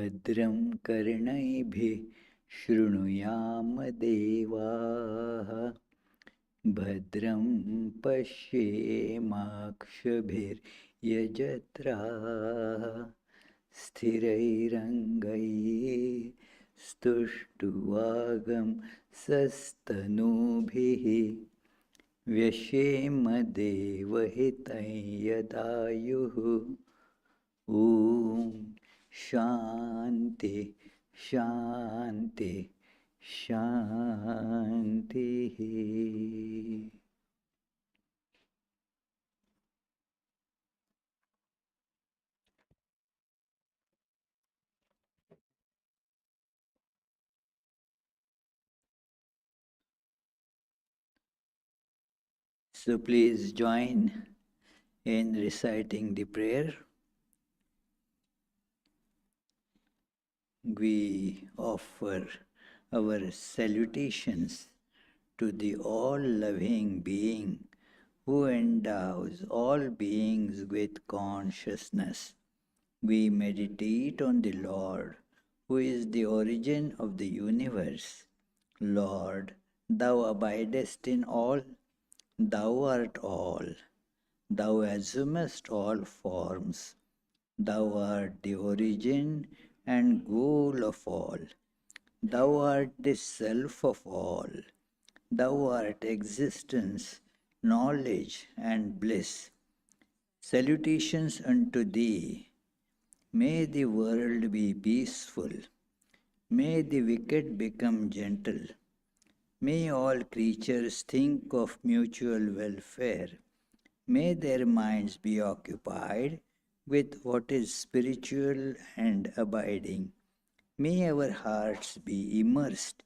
भद्रं कर्णैभिः शृणुयाम देवाः भद्रं पश्येमाक्षभिर्यजत्राः स्थिरैरङ्गैस्तुष्टुवागं सस्तनूभिः व्यशेम देवहितं यदायुः ॐ शान्ति शान्ति शान्तिः. So please join in reciting the prayer. We offer our salutations to the all-loving being who endows all beings with consciousness. We meditate on the Lord, who is the origin of the universe. Lord, thou abidest in all, thou art all, thou assumest all forms, thou art the origin and goal of all, thou art the self of all, thou art existence, knowledge and bliss. Salutations unto thee. May the world be peaceful. May the wicked become gentle. May all creatures think of mutual welfare. May their minds be occupied with what is spiritual and abiding. May our hearts be immersed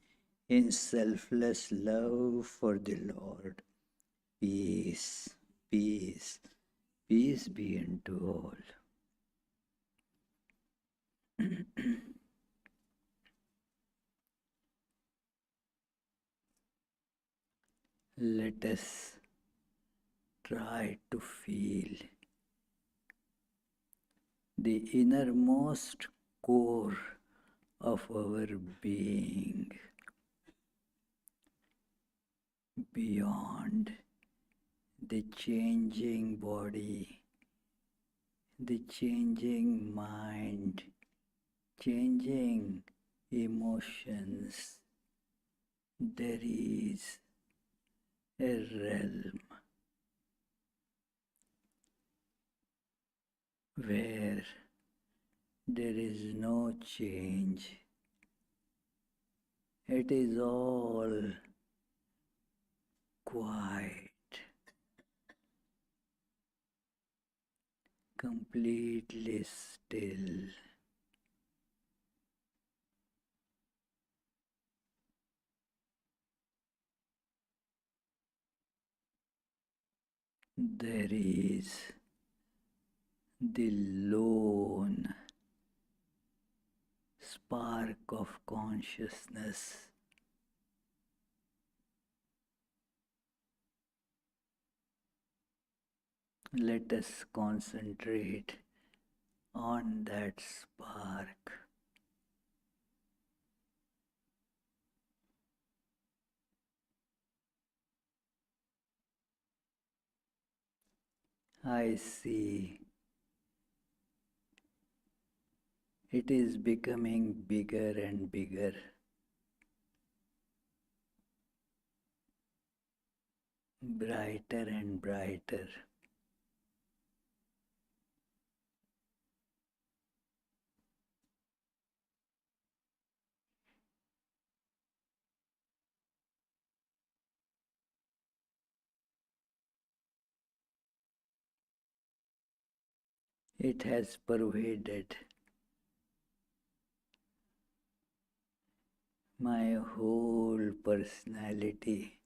in selfless love for the Lord. Peace, peace, peace be unto all. Let us try to feel the innermost core of our being, beyond the changing body, the changing mind, changing emotions. There is a realm where there is no change. It is all quiet, completely still. There is the lone spark of consciousness. Let us concentrate on that spark. I see it is becoming bigger and bigger. Brighter and brighter. It has pervaded my whole personality,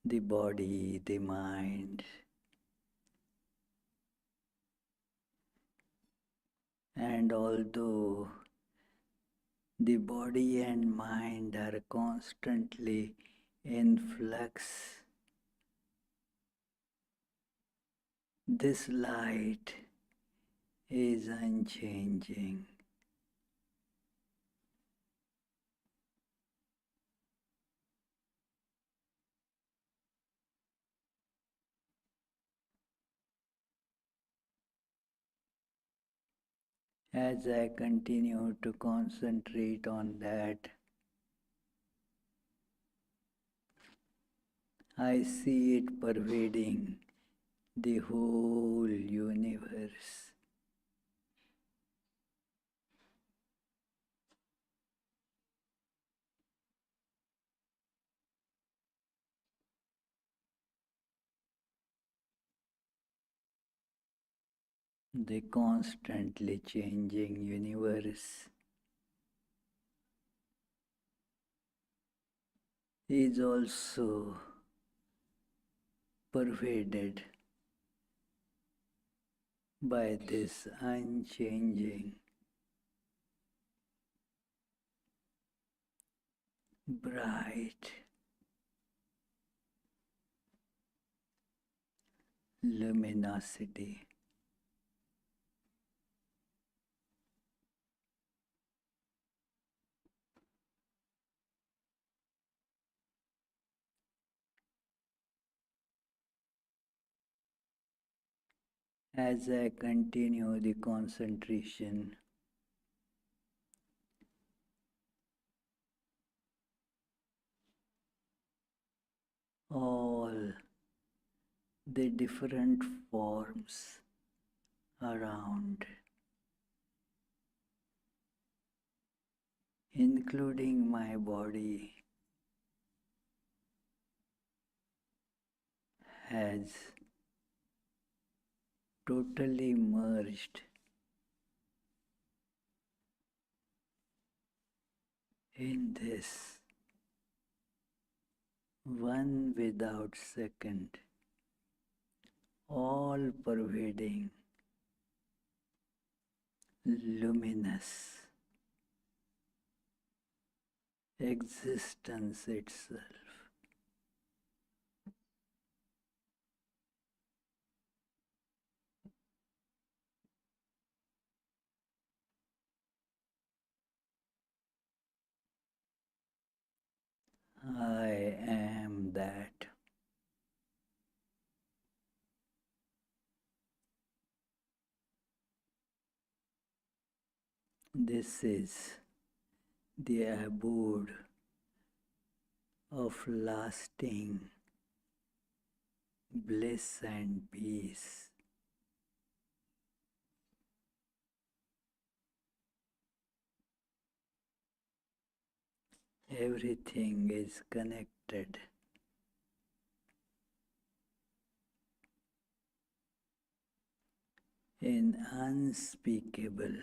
the body, the mind. And although the body and mind are constantly in flux, this light is unchanging. As I continue to concentrate on that, I see it pervading the whole universe. The constantly changing universe is also pervaded by this unchanging, bright luminosity. As I continue the concentration, all the different forms around, including my body, has totally merged in this one without second, all pervading, luminous existence itself. I am that. This is the abode of lasting bliss and peace. Everything is connected. In unspeakable,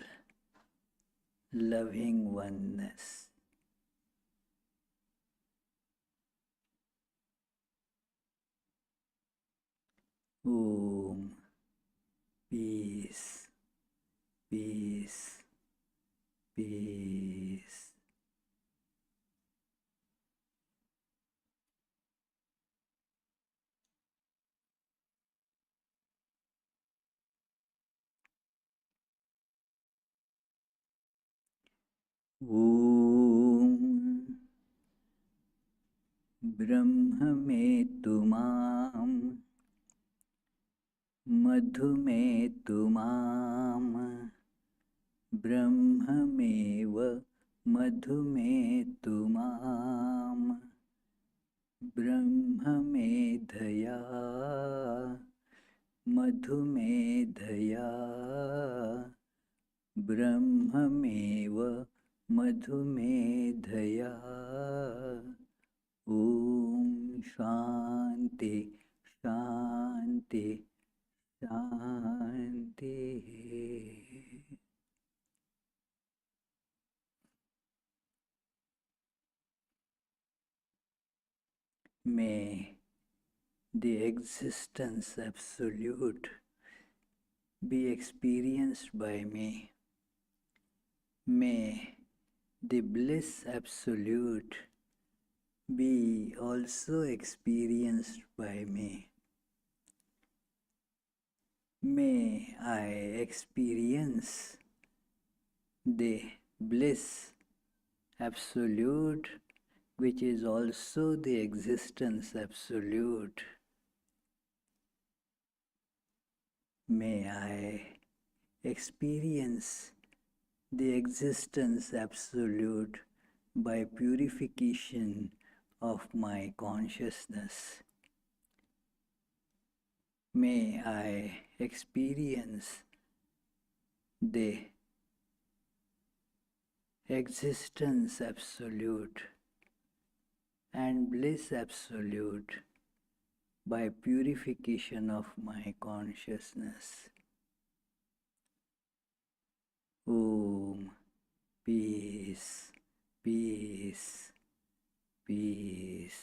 loving oneness. Om, peace, peace, peace. Om Brahma me tumam Madhu me tumam Brahmameva Madhu me tumam Brahmamedhaya Madhu medhaya Brahmameva Madhu medhaya. Om Shanti Shanti Shanti. May the existence absolute be experienced by me. May the bliss absolute be also experienced by me. May I experience the bliss absolute, which is also the existence absolute. May I experience the existence absolute by purification of my consciousness. May I experience the existence absolute and bliss absolute by purification of my consciousness. Om, peace, peace, peace.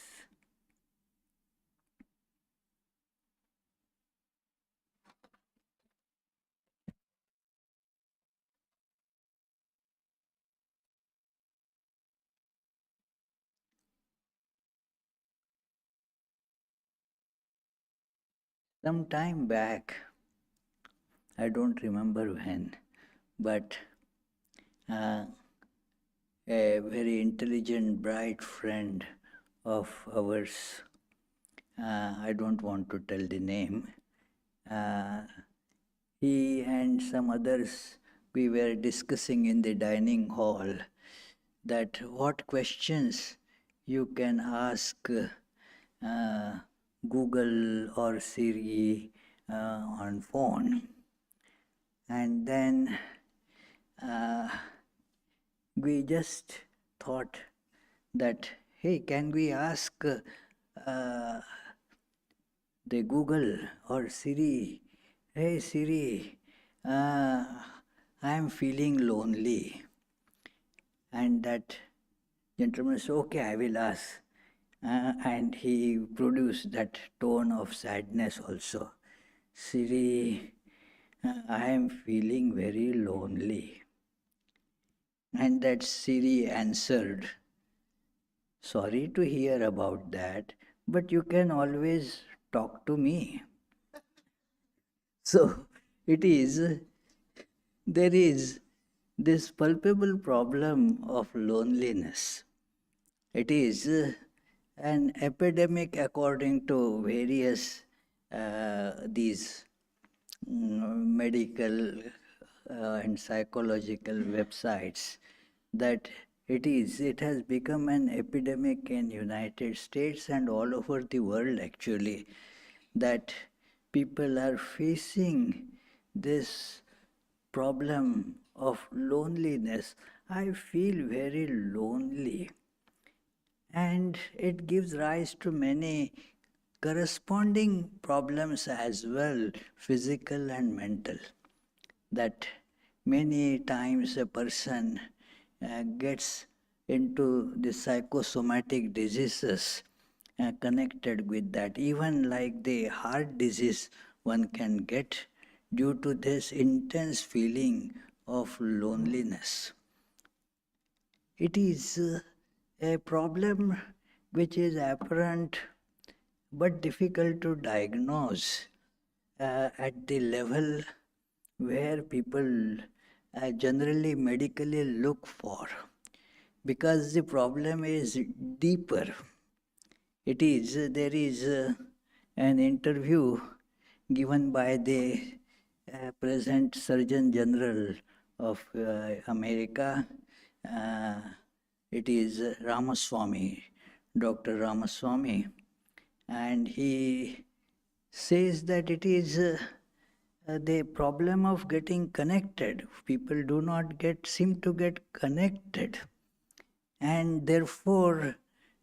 Some time back, I don't remember when, but uh, a very intelligent, bright friend of ours, I don't want to tell the name, uh, he and some others, we were discussing in the dining hall that what questions you can ask Google or Siri on phone. And then we just thought that, hey, can we ask the Google or Siri, hey Siri, I am feeling lonely. And that gentleman said, okay, I will ask. And he produced that tone of sadness also. Siri, I am feeling very lonely. And that Siri answered, sorry to hear about that, but you can always talk to me. So there is this palpable problem of loneliness. It is an epidemic according to various these medical and psychological websites that it has become an epidemic in United States and all over the world actually, that people are facing this problem of loneliness. I feel very lonely. And it gives rise to many corresponding problems as well, physical and mental. That many times a person gets into the psychosomatic diseases connected with that. Even like the heart disease, one can get due to this intense feeling of loneliness. It is a problem which is apparent but difficult to diagnose at the level where people generally medically look for, because the problem is deeper. There is an interview given by the present Surgeon General of America. Uh, it is Ramaswamy, Dr. Ramaswamy, and he says that it is the problem of getting connected. People do not seem to get connected, and therefore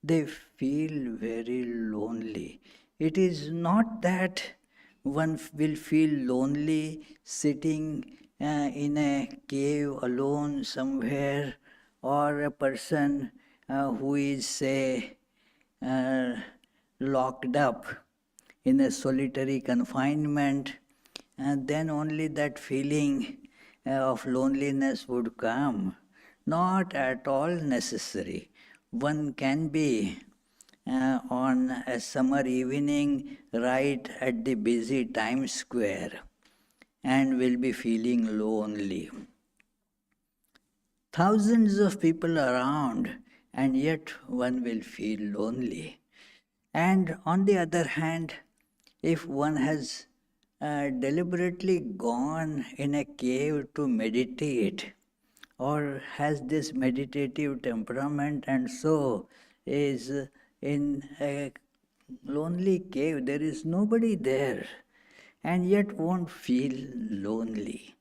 they feel very lonely. It is not that one will feel lonely sitting in a cave alone somewhere, or a person who is, say, uh, locked up in a solitary confinement, and then only that feeling of loneliness would come. Not at all necessary. One can be on a summer evening right at the busy Times Square and will be feeling lonely. Thousands of people around, and yet one will feel lonely. And on the other hand, if one has deliberately gone in a cave to meditate, or has this meditative temperament and so is in a lonely cave. There is nobody there and yet won't feel lonely.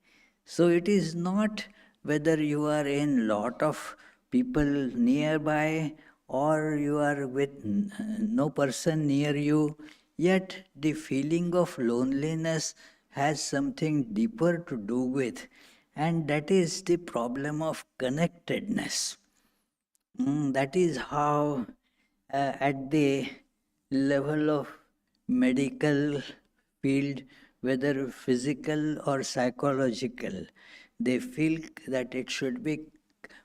So it is not whether you are in lot of people nearby or you are with no person near you, yet the feeling of loneliness has something deeper to do with, and that is the problem of connectedness. That is how, at the level of medical field, whether physical or psychological, they feel that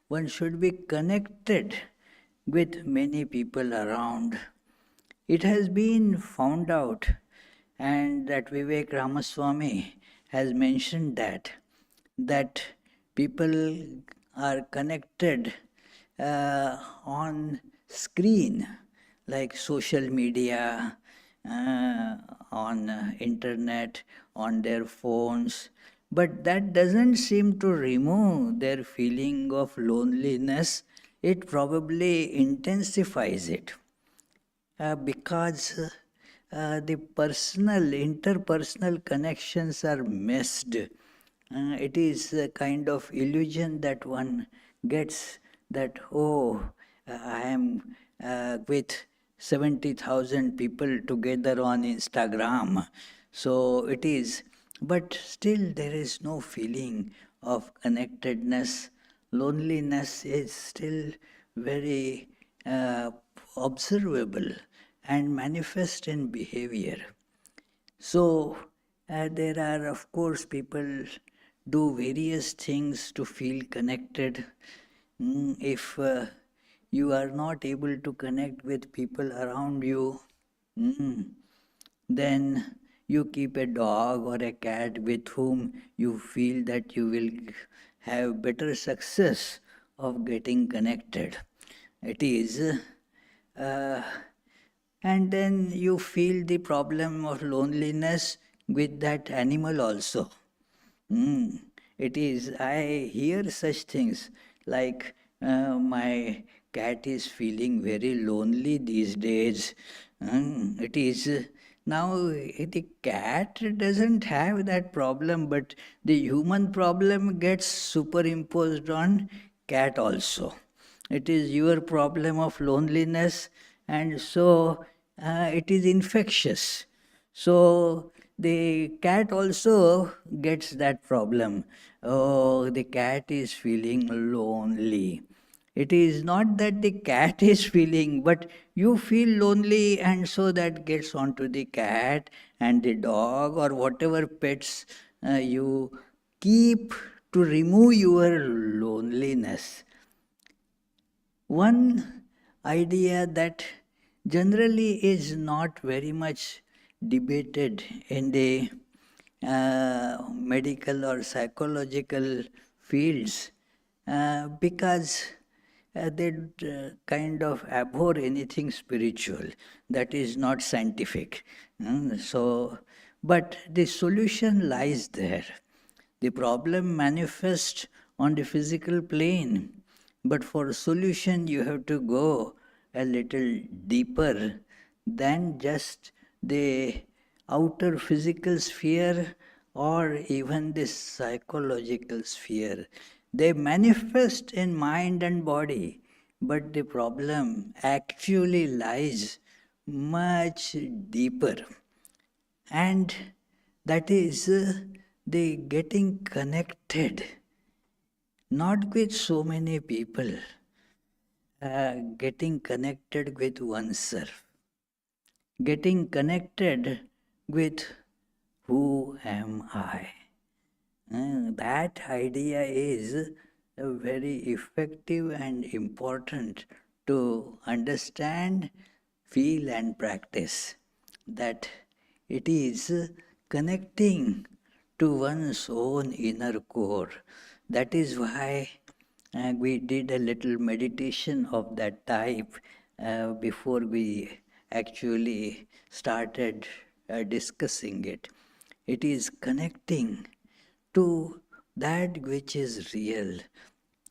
one should be connected with many people around. It has been found out, and that Vivek Ramaswamy has mentioned that people are connected on screen, like social media, on internet, on their phones, but that doesn't seem to remove their feeling of loneliness. It probably intensifies it, because the interpersonal connections are missed. It is a kind of illusion that one gets that, oh, I am with 70,000 people together on Instagram. So it is, but still there is no feeling of connectedness. Loneliness is still very observable and manifest in behavior. So there are, of course, people do various things to feel connected. If you are not able to connect with people around you, then you keep a dog or a cat with whom you feel that you will have better success of getting connected. It is, uh, and then you feel the problem of loneliness with that animal also. It is, I hear such things like, my cat is feeling very lonely these days. It is, now the cat doesn't have that problem, but the human problem gets superimposed on cat also. It is your problem of loneliness, and so it is infectious. So the cat also gets that problem. Oh, the cat is feeling lonely. It is not that the cat is feeling, but you feel lonely, and so that gets onto the cat and the dog or whatever pets you keep to remove your loneliness. One idea that generally is not very much debated in the medical or psychological fields, because they kind of abhor anything spiritual that is not scientific. So, but the solution lies there. The problem manifests on the physical plane, but for solution you have to go a little deeper than just the outer physical sphere or even the psychological sphere. They manifest in mind and body, but the problem actually lies much deeper. And that is the getting connected, not with so many people, getting connected with oneself, getting connected with who am I. That idea is very effective and important to understand, feel, and practice. That it is connecting to one's own inner core. That is why we did a little meditation of that type before we actually started discussing it. It is connecting to that which is real.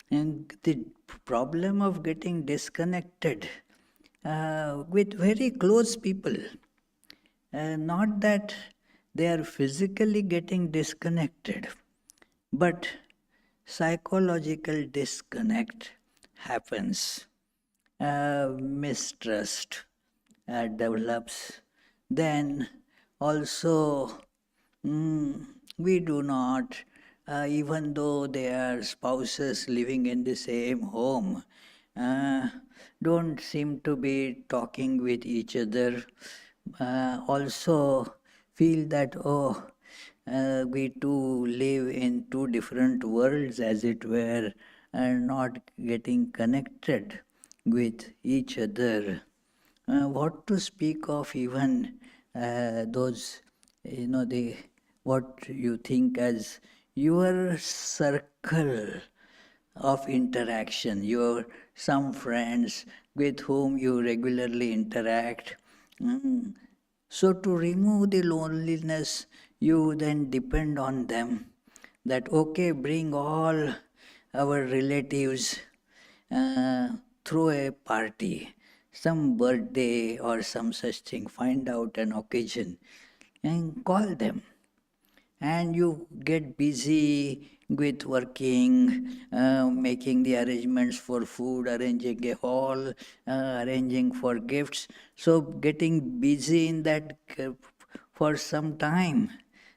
And the problem of getting disconnected with very close people, not that they are physically getting disconnected, but psychological disconnect happens. Mistrust develops. Then also, we do not, even though they are spouses living in the same home, uh, don't seem to be talking with each other. Also feel that, oh, we two live in two different worlds, as it were, and not getting connected with each other. What to speak of even those, the what you think as your circle of interaction, your some friends with whom you regularly interact. Mm. So to remove the loneliness, you then depend on them. That okay, bring all our relatives, uh, throw a party, some birthday or some such thing, find out an occasion and call them. And you get busy with working, making the arrangements for food, arranging a hall, arranging for gifts. So, getting busy in that for some time,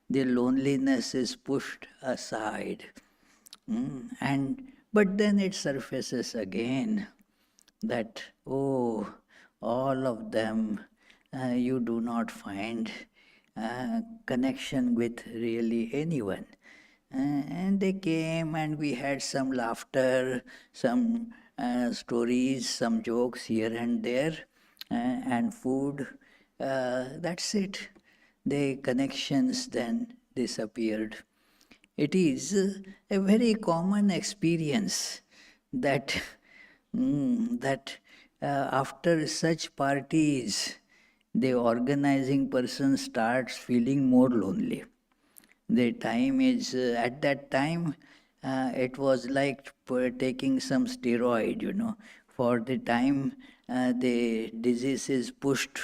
the loneliness is pushed aside. And but then it surfaces again that, oh, all of them, you do not find connection with really anyone. And they came and we had some laughter, some stories, some jokes here and there, and food. That's it. The connections then disappeared. It is a very common experience that that after such parties, the organizing person starts feeling more lonely. The time is at that time, it was like taking some steroid, for the time the disease is pushed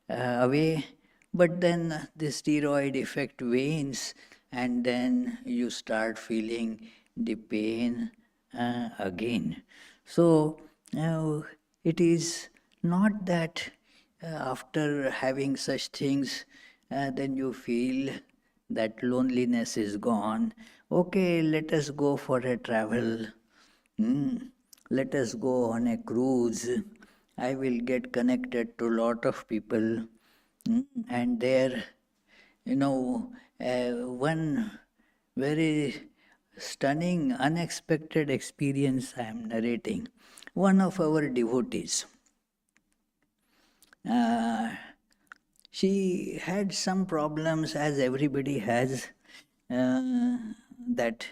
away, but then the steroid effect wanes, and then you start feeling the pain again. So it is not that after having such things, then you feel that loneliness is gone. Okay, let us go for a travel. Let us go on a cruise. I will get connected to a lot of people. And there, one very stunning, unexpected experience I am narrating. One of our devotees, uh, she had some problems, as everybody has, that,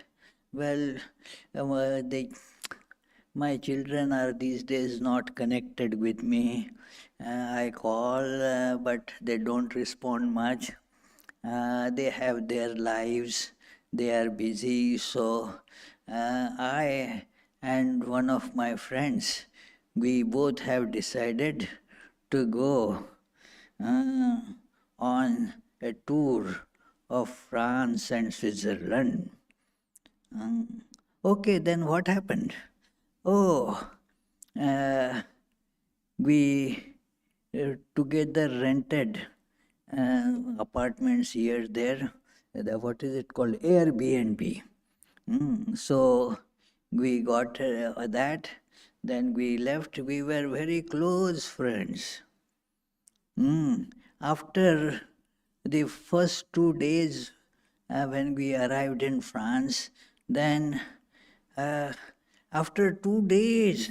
well, they, my children are these days not connected with me. I call, but they don't respond much. They have their lives, they are busy. So I and one of my friends, we both have decided to go uh, on a tour of France and Switzerland. Okay, then what happened? Oh, uh, we together rented apartments here, there. What is it called? Airbnb. So we got that. Then we left. We were very close friends. After the first 2 days, when we arrived in France, then uh, after 2 days,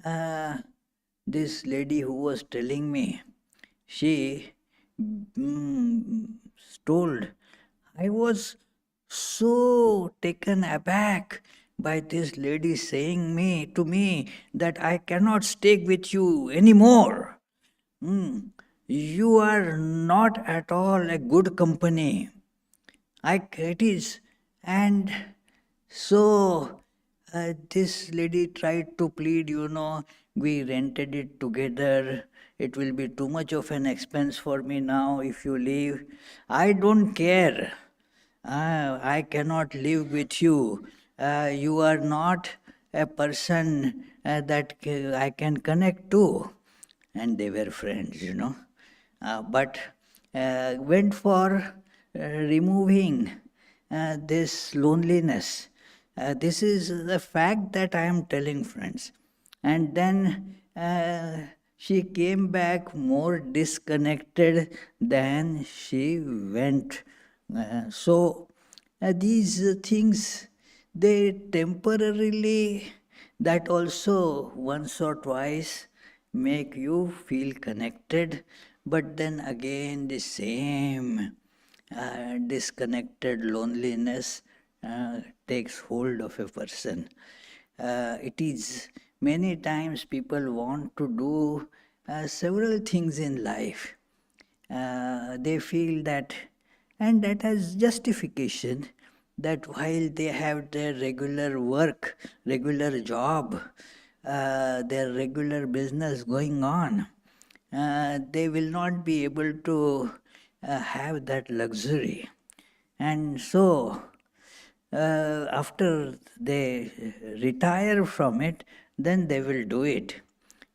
uh, this lady who was telling me, she told, I was so taken aback by this lady saying to me that I cannot stay with you anymore. You are not at all a good company. It is. And So this lady tried to plead, we rented it together. It will be too much of an expense for me now if you leave. I don't care. I cannot live with you. You are not a person that I can connect to. And they were friends. But went for removing this loneliness. This is the fact that I am telling, friends. And then she came back more disconnected than she went. These things, they temporarily, that also once or twice make you feel connected, but then again the same disconnected loneliness takes hold of a person. It is many times people want to do several things in life. They feel that, and that has justification, that while they have their regular work, regular job, their regular business going on, they will not be able to have that luxury. And so, after they retire from it, then they will do it.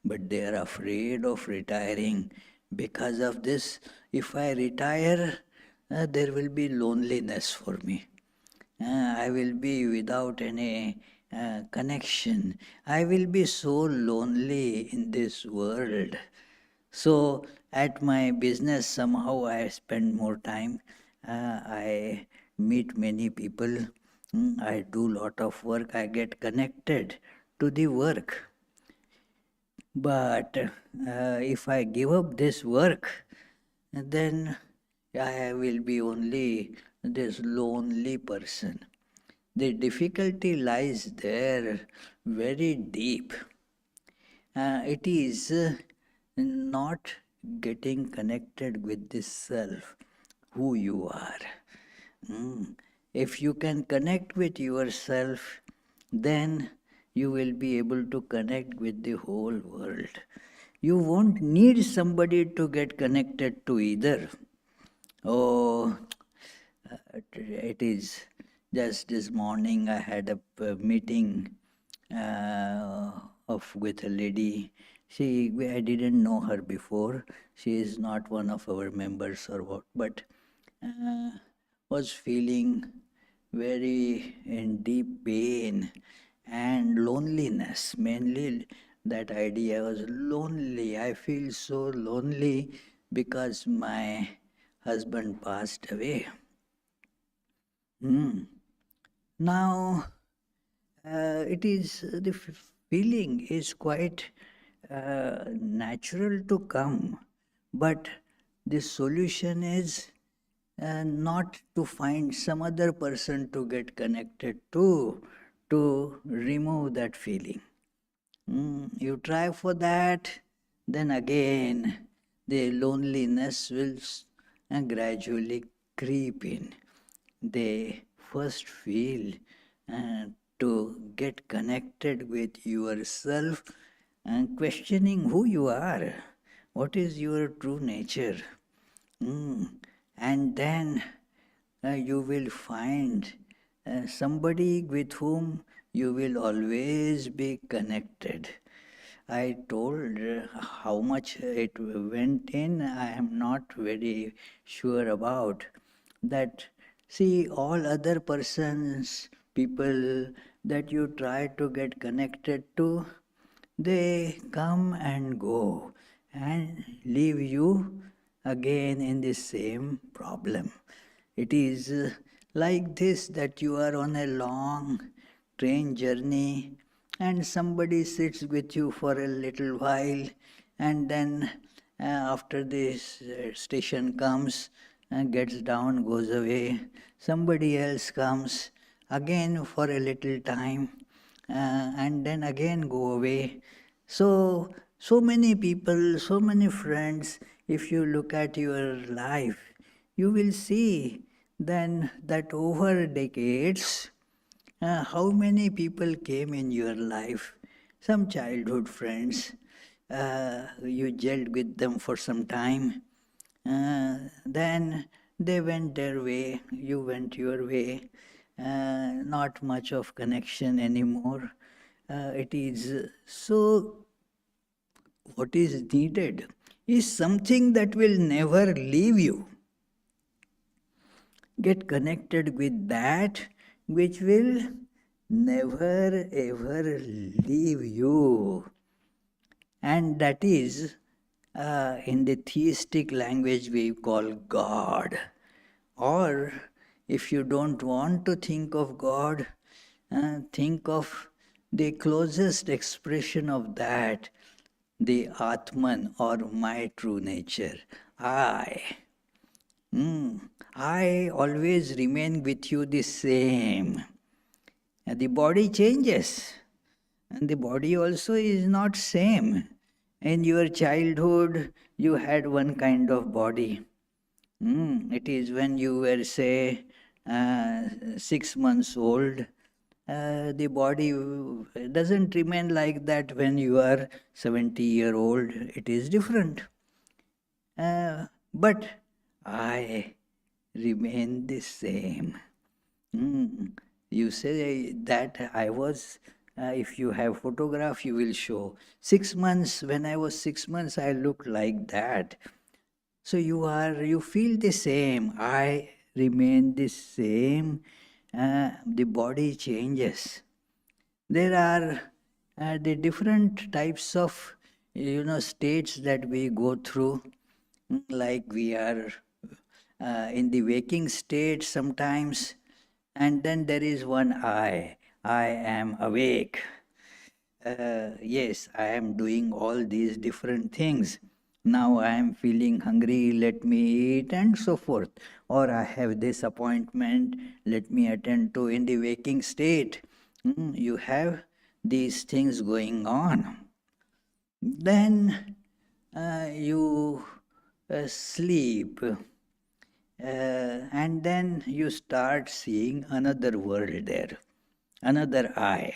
But they are afraid of retiring because of this. If I retire, there will be loneliness for me. I will be without any connection. I will be so lonely in this world. So, at my business, somehow I spend more time. I meet many people. I do lot of work. I get connected to the work. But if I give up this work, then I will be only this lonely person. The difficulty lies there very deep. It is not getting connected with this self, who you are. If you can connect with yourself, then you will be able to connect with the whole world. You won't need somebody to get connected to either. Oh, it is just this morning I had a meeting with a lady. I didn't know her before. She is not one of our members or what, but uh, was feeling very in deep pain and loneliness. Mainly that idea was lonely. I feel so lonely because my husband passed away. Now, it is the feeling is quite natural to come, but the solution is not to find some other person to get connected to remove that feeling. You try for that, then again the loneliness will gradually creep in. They first feel uh, to get connected with yourself and questioning who you are, what is your true nature. And then you will find somebody with whom you will always be connected. I told how much it went in, I am not very sure about that. See, all other persons, people that you try to get connected to, they come and go and leave you again in the same problem. It is like this, that you are on a long train journey and somebody sits with you for a little while, and then after this station comes, gets down, goes away, somebody else comes again for a little time, and then again go away. So many people, so many friends, if you look at your life, you will see then that over decades, How many people came in your life? Some childhood friends. You gelled with them for some time. Then they went their way, you went your way. Not much of connection anymore. It is so. What is needed is something that will never leave you. Get connected with that which will never ever leave you. And that is, in the theistic language, we call God. Or if you don't want to think of God, think of the closest expression of that, the Atman or my true nature. I. I always remain with you the same. And the body changes. And the body also is not same. In your childhood, you had one kind of body. It is when you were, say, 6 months old. The body doesn't remain like that when you are 70-year-old. It is different. But I remain the same. You say that I was, if you have photograph, you will show. 6 months, when I was 6 months, I looked like that. So you feel the same. I remain the same. The body changes. There are the different types of, states that we go through. Like we are in the waking state sometimes, and then there is one I am awake. Yes, I am doing all these different things. Now I am feeling hungry, let me eat, and so forth. Or I have this appointment, let me attend to in the waking state. You have these things going on. Then you sleep. And then you start seeing another world there, another I.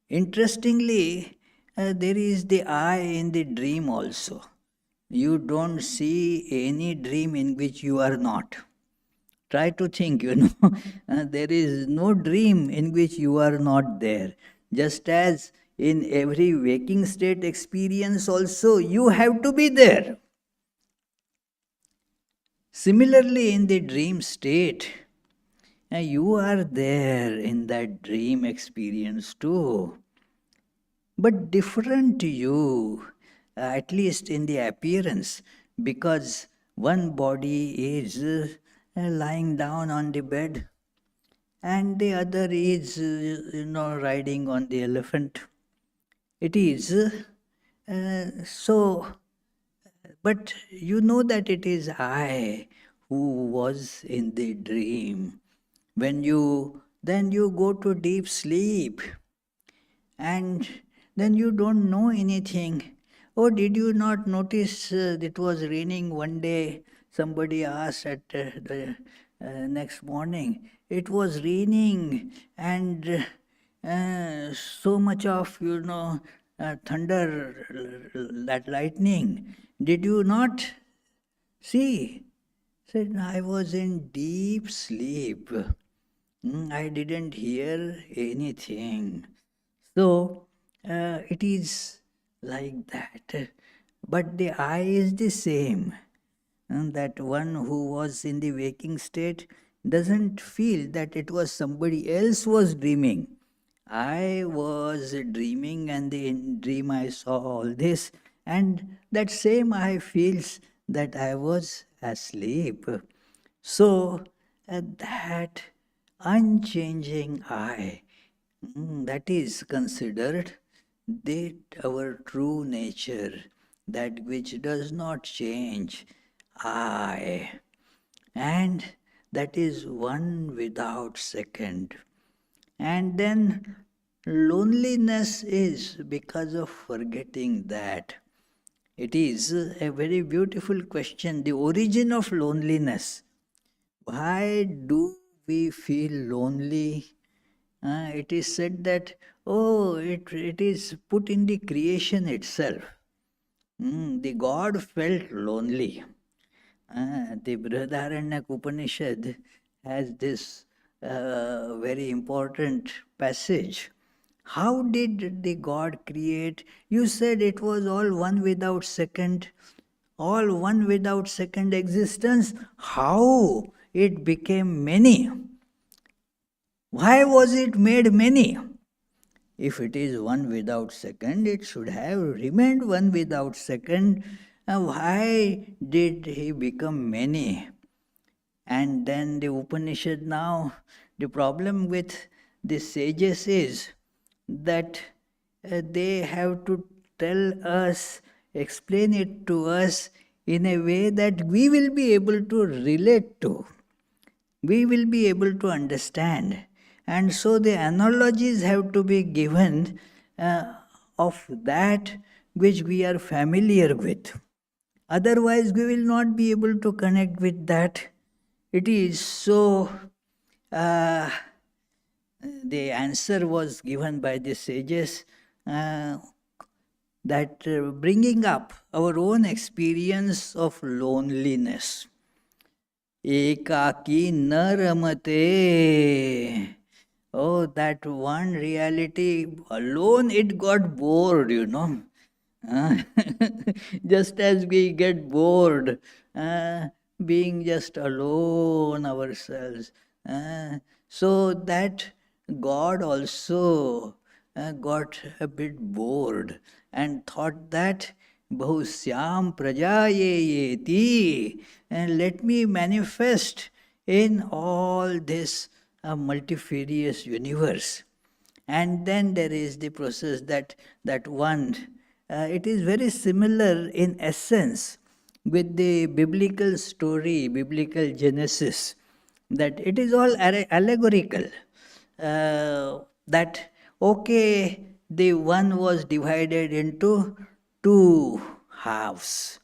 Interestingly, there is the I in the dream also. You don't see any dream in which you are not. Try to think, there is no dream in which you are not there. Just as in every waking state experience also, you have to be there. Similarly, in the dream state, you are there in that dream experience too. But different to you, at least in the appearance, because one body is lying down on the bed and the other is, riding on the elephant. It is so, but you know that it is I who was in the dream. Then you go to deep sleep, and then you don't know anything. Oh, did you not notice it was raining one day? Somebody asked at the next morning. It was raining, and so much of, thunder, that lightning. Did you not see? Said, I was in deep sleep. I didn't hear anything. So it is like that. But the I is the same. That one who was in the waking state doesn't feel that it was somebody else was dreaming. I was dreaming, and in dream I saw all this, and that same I feels that I was asleep. So that unchanging I, that is considered our true nature, that which does not change, I. And that is one without second. And then loneliness is because of forgetting that. It is a very beautiful question. The origin of loneliness. Why do we feel lonely, it is said that, oh, it is put in the creation itself. The God felt lonely. The Brihadaranyaka Upanishad has this very important passage. How did the God create? You said it was all one without second, all one without second existence. How it became many? Why was it made many? If it is one without second, it should have remained one without second. Why did he become many? And then the Upanishad now, the problem with the sages is that they have to tell us, explain it to us in a way that we will be able to relate to, we will be able to understand. And so the analogies have to be given of that which we are familiar with. Otherwise, we will not be able to connect with that. It is so. The answer was given by the sages that bringing up our own experience of loneliness. Ekaki naramate. Oh, that one reality alone, it got bored, Just as we get bored being just alone ourselves. So that God also got a bit bored and thought that Bahusyam prajayeti, and let me manifest in all this multifarious universe. And then there is the process that one, it is very similar in essence with the biblical story, biblical Genesis, that it is all allegorical. That, okay, the one was divided into two halves.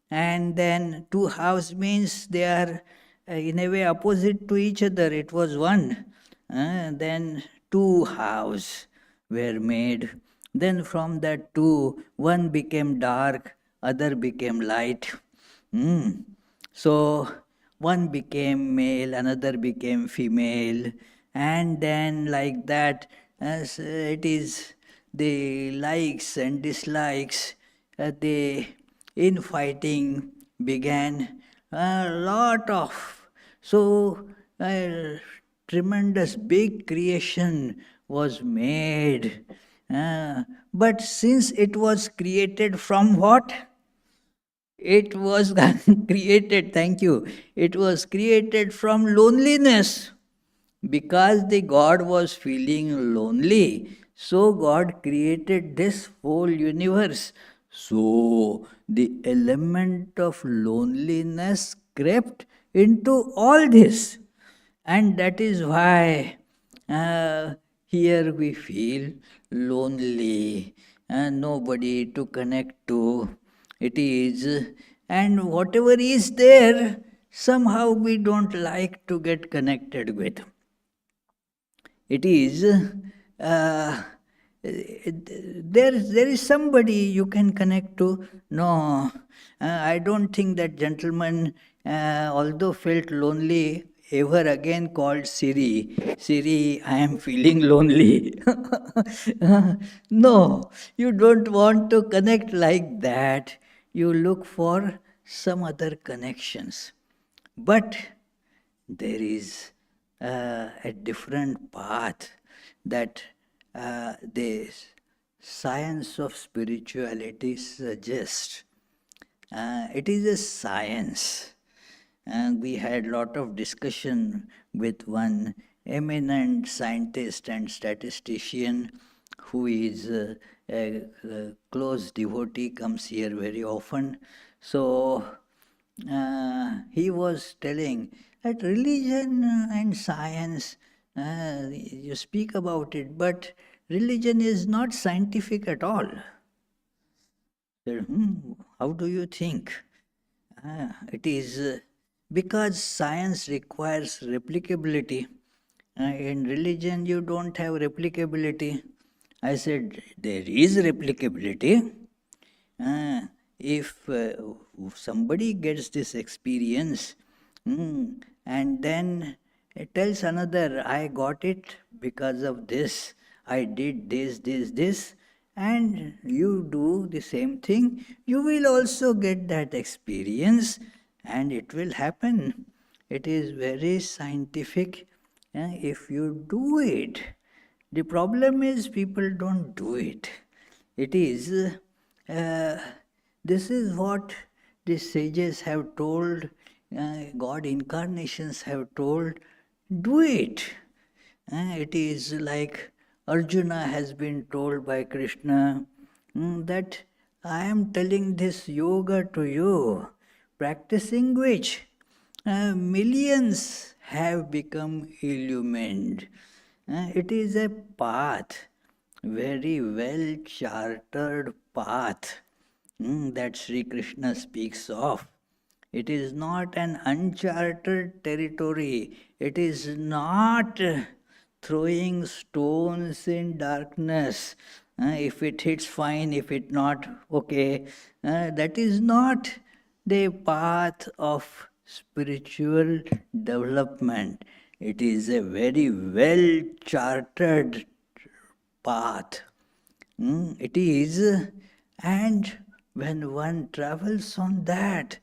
And then two halves means they are in a way opposite to each other. It was one. Then two halves were made. Then from that two, one became dark, other became light. So one became male, another became female, and then like that, as it is the likes and dislikes, they infighting began. A lot of, so tremendous big creation was made. But since it was created from what? It was created, thank you, it was created from loneliness. Because the God was feeling lonely, so God created this whole universe. So the element of loneliness crept into all this. And that is why here we feel lonely and nobody to connect to. It is, and whatever is there, somehow we don't like to get connected with. It is, there is somebody you can connect to. No, I don't think that gentleman, although felt lonely, ever again called Siri, Siri, I am feeling lonely. No, you don't want to connect like that. You look for some other connections. But there is a different path that the science of spirituality suggests. It is a science. We had a lot of discussion with one eminent scientist and statistician who is a close devotee, comes here very often. So he was telling that religion and science, you speak about it, but religion is not scientific at all. Said, how do you think? It is because science requires replicability. In religion, you don't have replicability. I said, there is replicability. If somebody gets this experience and then it tells another, I got it because of this, I did this, and you do the same thing, you will also get that experience and it will happen. It is very scientific if you do it. The problem is people don't do it. It is, this is what the sages have told, God incarnations have told, do it. It is like Arjuna has been told by Krishna that I am telling this yoga to you, practicing which millions have become illumined. It is a path, very well chartered path that Sri Krishna speaks of. It is not an uncharted territory. It is not throwing stones in darkness. If it hits, fine. If it not, okay. That is not the path of spiritual development. It is a very well chartered path. It is, and when one travels on that,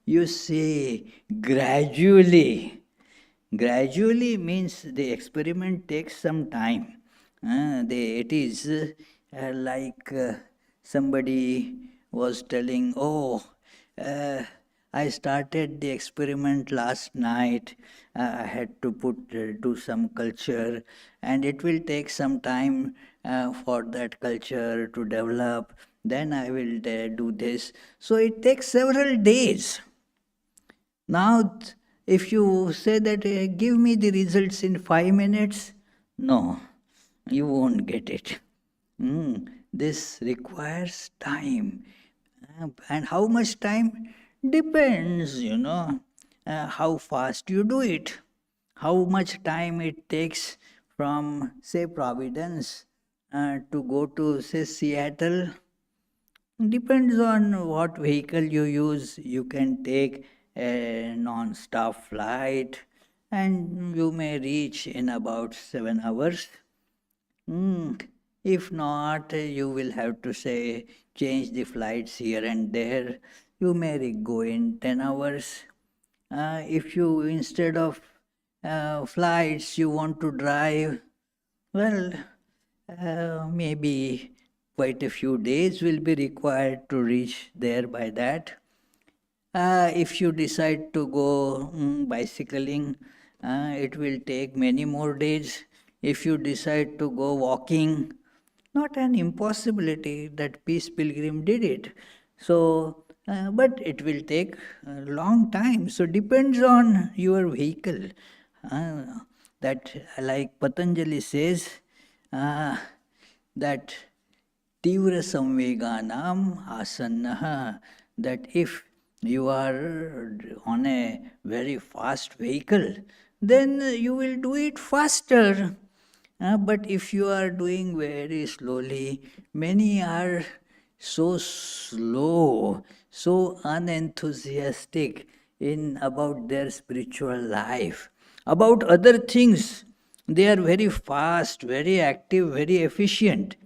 you see gradually. Gradually means the experiment takes some time. It is like somebody was telling, oh, I started the experiment last night. I had to do some culture, and it will take some time for that culture to develop. Then I will do this. So it takes several days. Now, if you say that give me the results in 5 minutes, no, you won't get it. This requires time. And how much time? Depends, how fast you do it. How much time it takes from, say, Providence to go to, say, Seattle. Depends on what vehicle you use. You can take a non-stop flight and you may reach in about 7 hours. If not, you will have to say change the flights here and there. You may go in 10 hours. If you, instead of flights, you want to drive, well, maybe quite a few days will be required to reach there by that. If you decide to go bicycling, it will take many more days. If you decide to go walking, not an impossibility that Peace Pilgrim did it. So, but it will take a long time. So depends on your vehicle. That, like Patanjali says, that Tivra Samveganam Asannaha, that if you are on a very fast vehicle, then you will do it faster. But if you are doing very slowly, many are so slow, so unenthusiastic in about their spiritual life. About other things, they are very fast, very active, very efficient.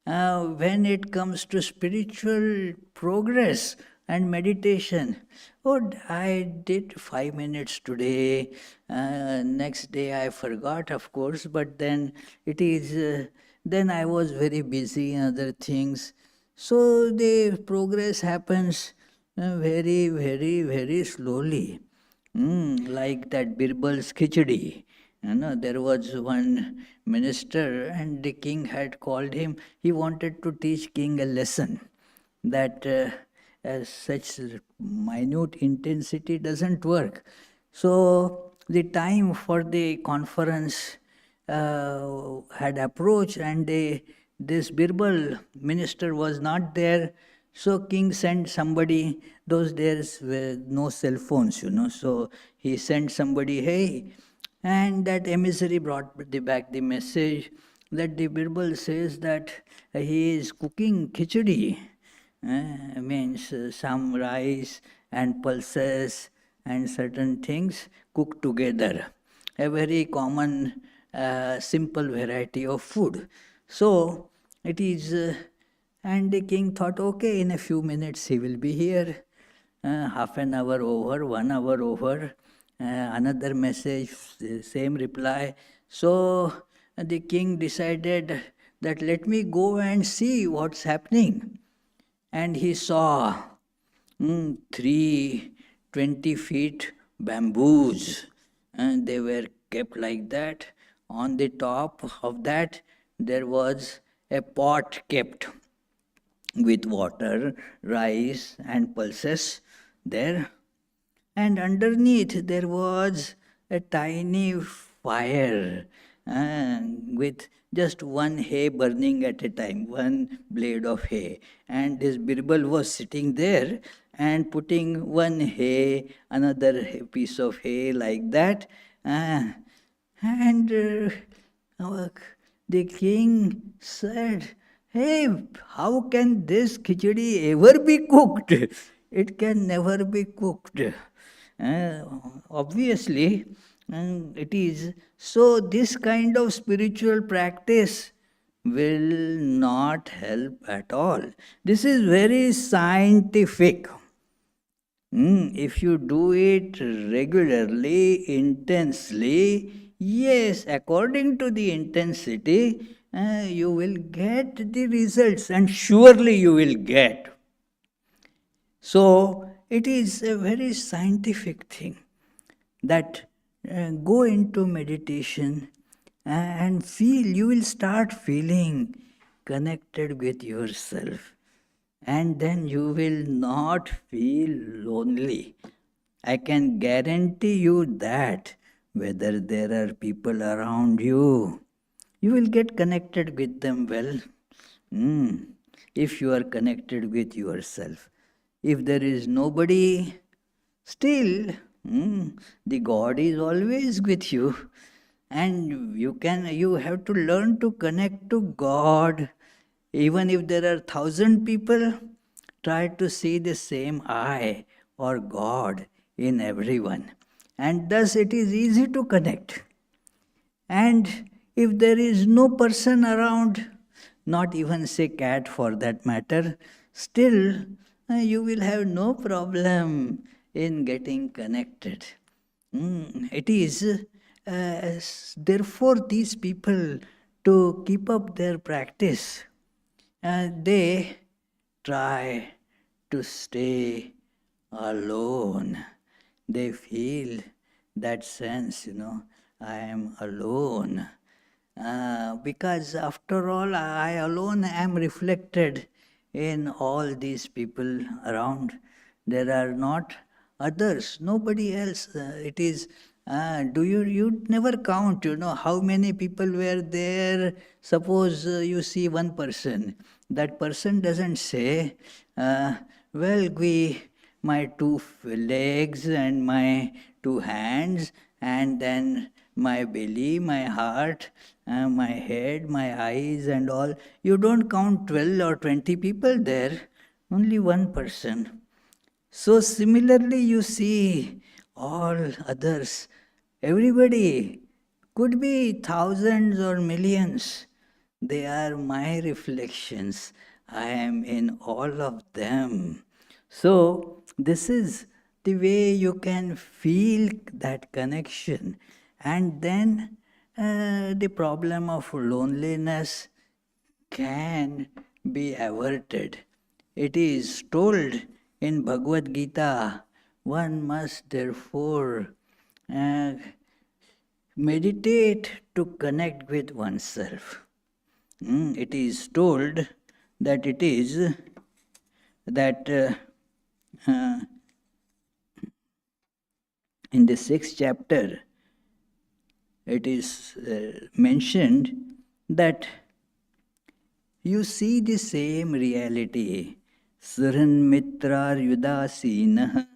When it comes to spiritual progress and meditation, oh, I did 5 minutes today. Next day I forgot, of course, but then it is. Then I was very busy in other things. So the progress happens very, very, very slowly. Like that Birbal's khichdi. There was one minister, and the king had called him. He wanted to teach king a lesson that such minute intensity doesn't work. So the time for the conference had approached, and this Birbal minister was not there. So king sent somebody, those days were no cell phones, so he sent somebody, hey, and that emissary brought back the message that the Bible says that he is cooking khichdi, means some rice and pulses and certain things cooked together, a very common, simple variety of food. So it is, and the king thought, okay, in a few minutes he will be here. Half an hour over, 1 hour over, another message, same reply. So the king decided that let me go and see what's happening. And he saw three 20 feet bamboos, and they were kept like that. On the top of that, there was a pot kept with water, rice, and pulses there. And underneath there was a tiny fire, with just one hay burning at a time, one blade of hay. And this Birbal was sitting there and putting one hay, another piece of hay like that. And the king said, hey, how can this khichdi ever be cooked? It can never be cooked. Uh, Obviously, it is. So, this kind of spiritual practice will not help at all. This is very scientific. If you do it regularly, intensely, yes, according to the intensity, you will get the results, and surely you will get. So, it is a very scientific thing that go into meditation and feel, you will start feeling connected with yourself, and then you will not feel lonely. I can guarantee you that whether there are people around you, you will get connected with them well. If you are connected with yourself. If there is nobody, still, the God is always with you. And you have to learn to connect to God. Even if there are 1,000 people, try to see the same I or God in everyone. And thus it is easy to connect. And if there is no person around, not even say cat for that matter, still you will have no problem in getting connected. It is therefore these people, to keep up their practice, they try to stay alone. They feel that sense, I am alone. Because after all, I alone am reflected in all these people around. There are not others, nobody else. It is, do you never count, how many people were there. Suppose you see one person. That person doesn't say, well, my two legs and my two hands, and then my belly, my heart, my head, my eyes, and all. You don't count 12 or 20 people there, only one person. So, similarly, you see all others, everybody, could be thousands or millions. They are my reflections. I am in all of them. So, this is the way you can feel that connection. And then the problem of loneliness can be averted. It is told in Bhagavad Gita, one must therefore uh, meditate to connect with oneself. It is told that it is that in the 6th chapter, it is mentioned that you see the same reality, Saranmitraryudasinah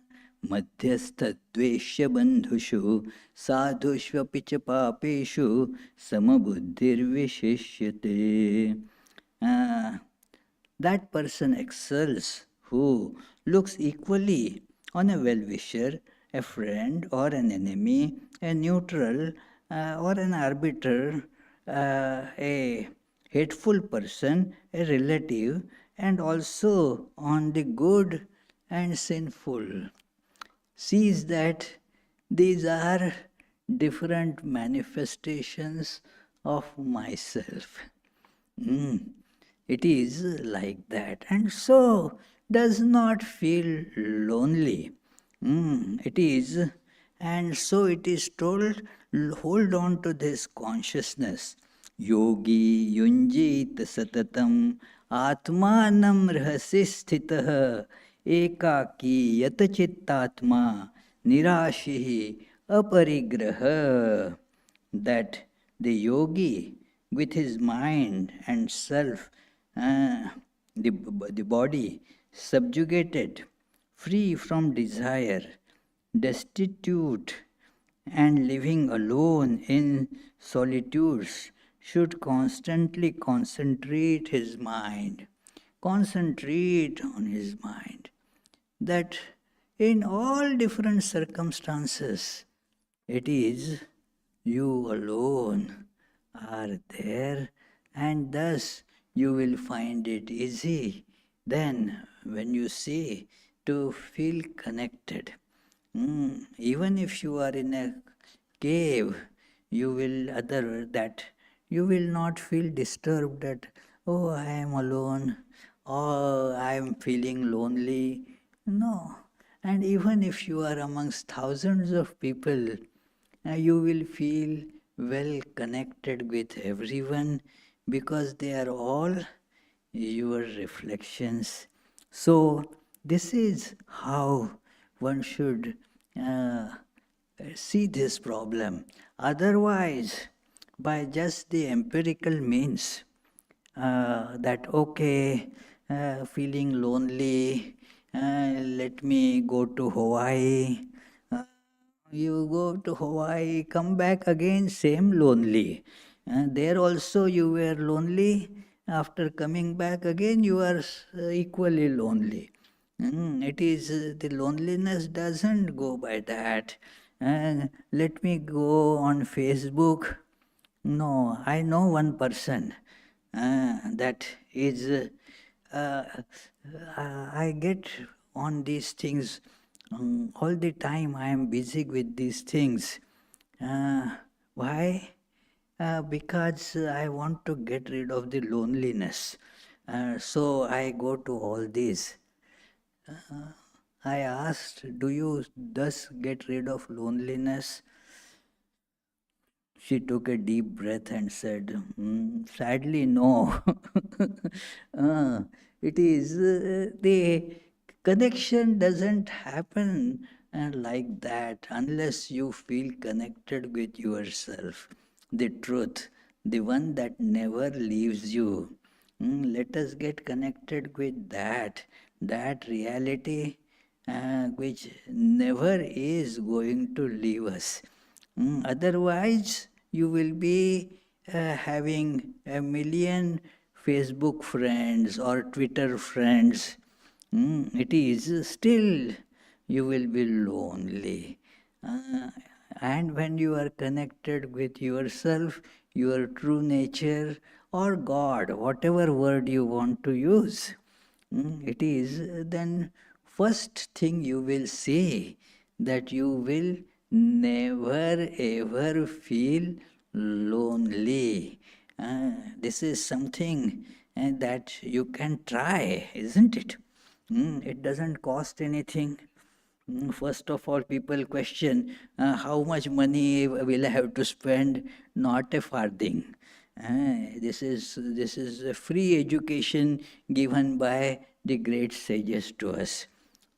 madhyastadveshya bandhushu sadhushvapi cha papeshu samabuddhirvishishyate. That person excels who looks equally on a well-wisher, a friend or an enemy, a neutral or an arbiter, a hateful person, a relative, and also on the good and sinful. Sees that these are different manifestations of myself. It is like that, and so does not feel lonely. It is, and so it is told, hold on to this consciousness. Yogi yunjit satatam atmanam rahasi sthitah ekaki yatachittatma nirashihi aparigraha. That the yogi, with his mind and self, the body subjugated, free from desire, destitute, and living alone in solitudes, should constantly concentrate his mind. Concentrate on his mind. That in all different circumstances, it is you alone are there, and thus you will find it easy then when you see to feel connected. Even if you are in a cave, you will you will not feel disturbed that, oh, I am alone, or I am feeling lonely. No. And even if you are amongst thousands of people, you will feel well connected with everyone because they are all your reflections. So, this is how one should see this problem. Otherwise, by just the empirical means, that okay, feeling lonely, let me go to Hawaii. You go to Hawaii, come back again, same lonely. There also you were lonely. After coming back again, you are equally lonely. It is the loneliness doesn't go by that. Let me go on Facebook. No, I know one person that is. Uh, I get on these things all the time. I am busy with these things. Why? Because I want to get rid of the loneliness. So I go to all these. I asked, do you thus get rid of loneliness? She took a deep breath and said, sadly, no. It is the connection doesn't happen like that unless you feel connected with yourself, the truth, the one that never leaves you. Let us get connected with that reality which never is going to leave us. Otherwise, you will be having a million Facebook friends or Twitter friends. It is still you will be lonely. And when you are connected with yourself, your true nature, or God, whatever word you want to use, it is then first thing you will see that you will never ever feel lonely. This is something that you can try, isn't it? It doesn't cost anything. First of all, people question how much money will I have to spend? Not a farthing. This is a free education given by the great sages to us.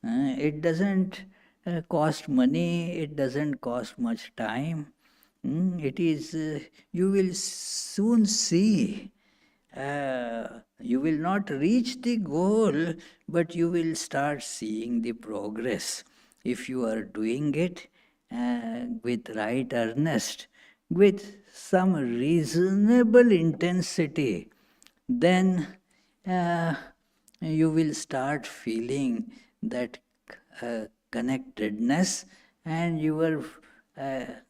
It doesn't cost money. It doesn't cost much time. It is you will soon see you will not reach the goal, but you will start seeing the progress. If you are doing it with right earnest, with some reasonable intensity, then uh, you will start feeling that connectedness, and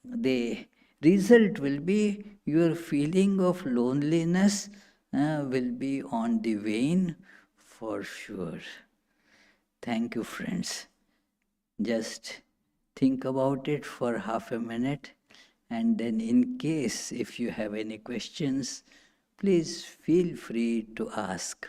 the result will be your feeling of loneliness will be on the wane for sure. Thank you, friends. Just think about it for half a minute, and then in case if you have any questions, please feel free to ask.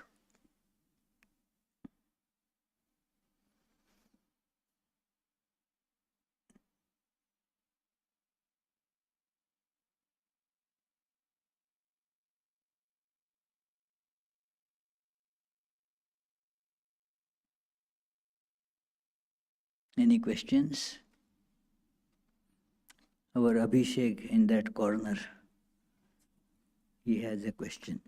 Any questions? Our Abhishek in that corner, he has a question.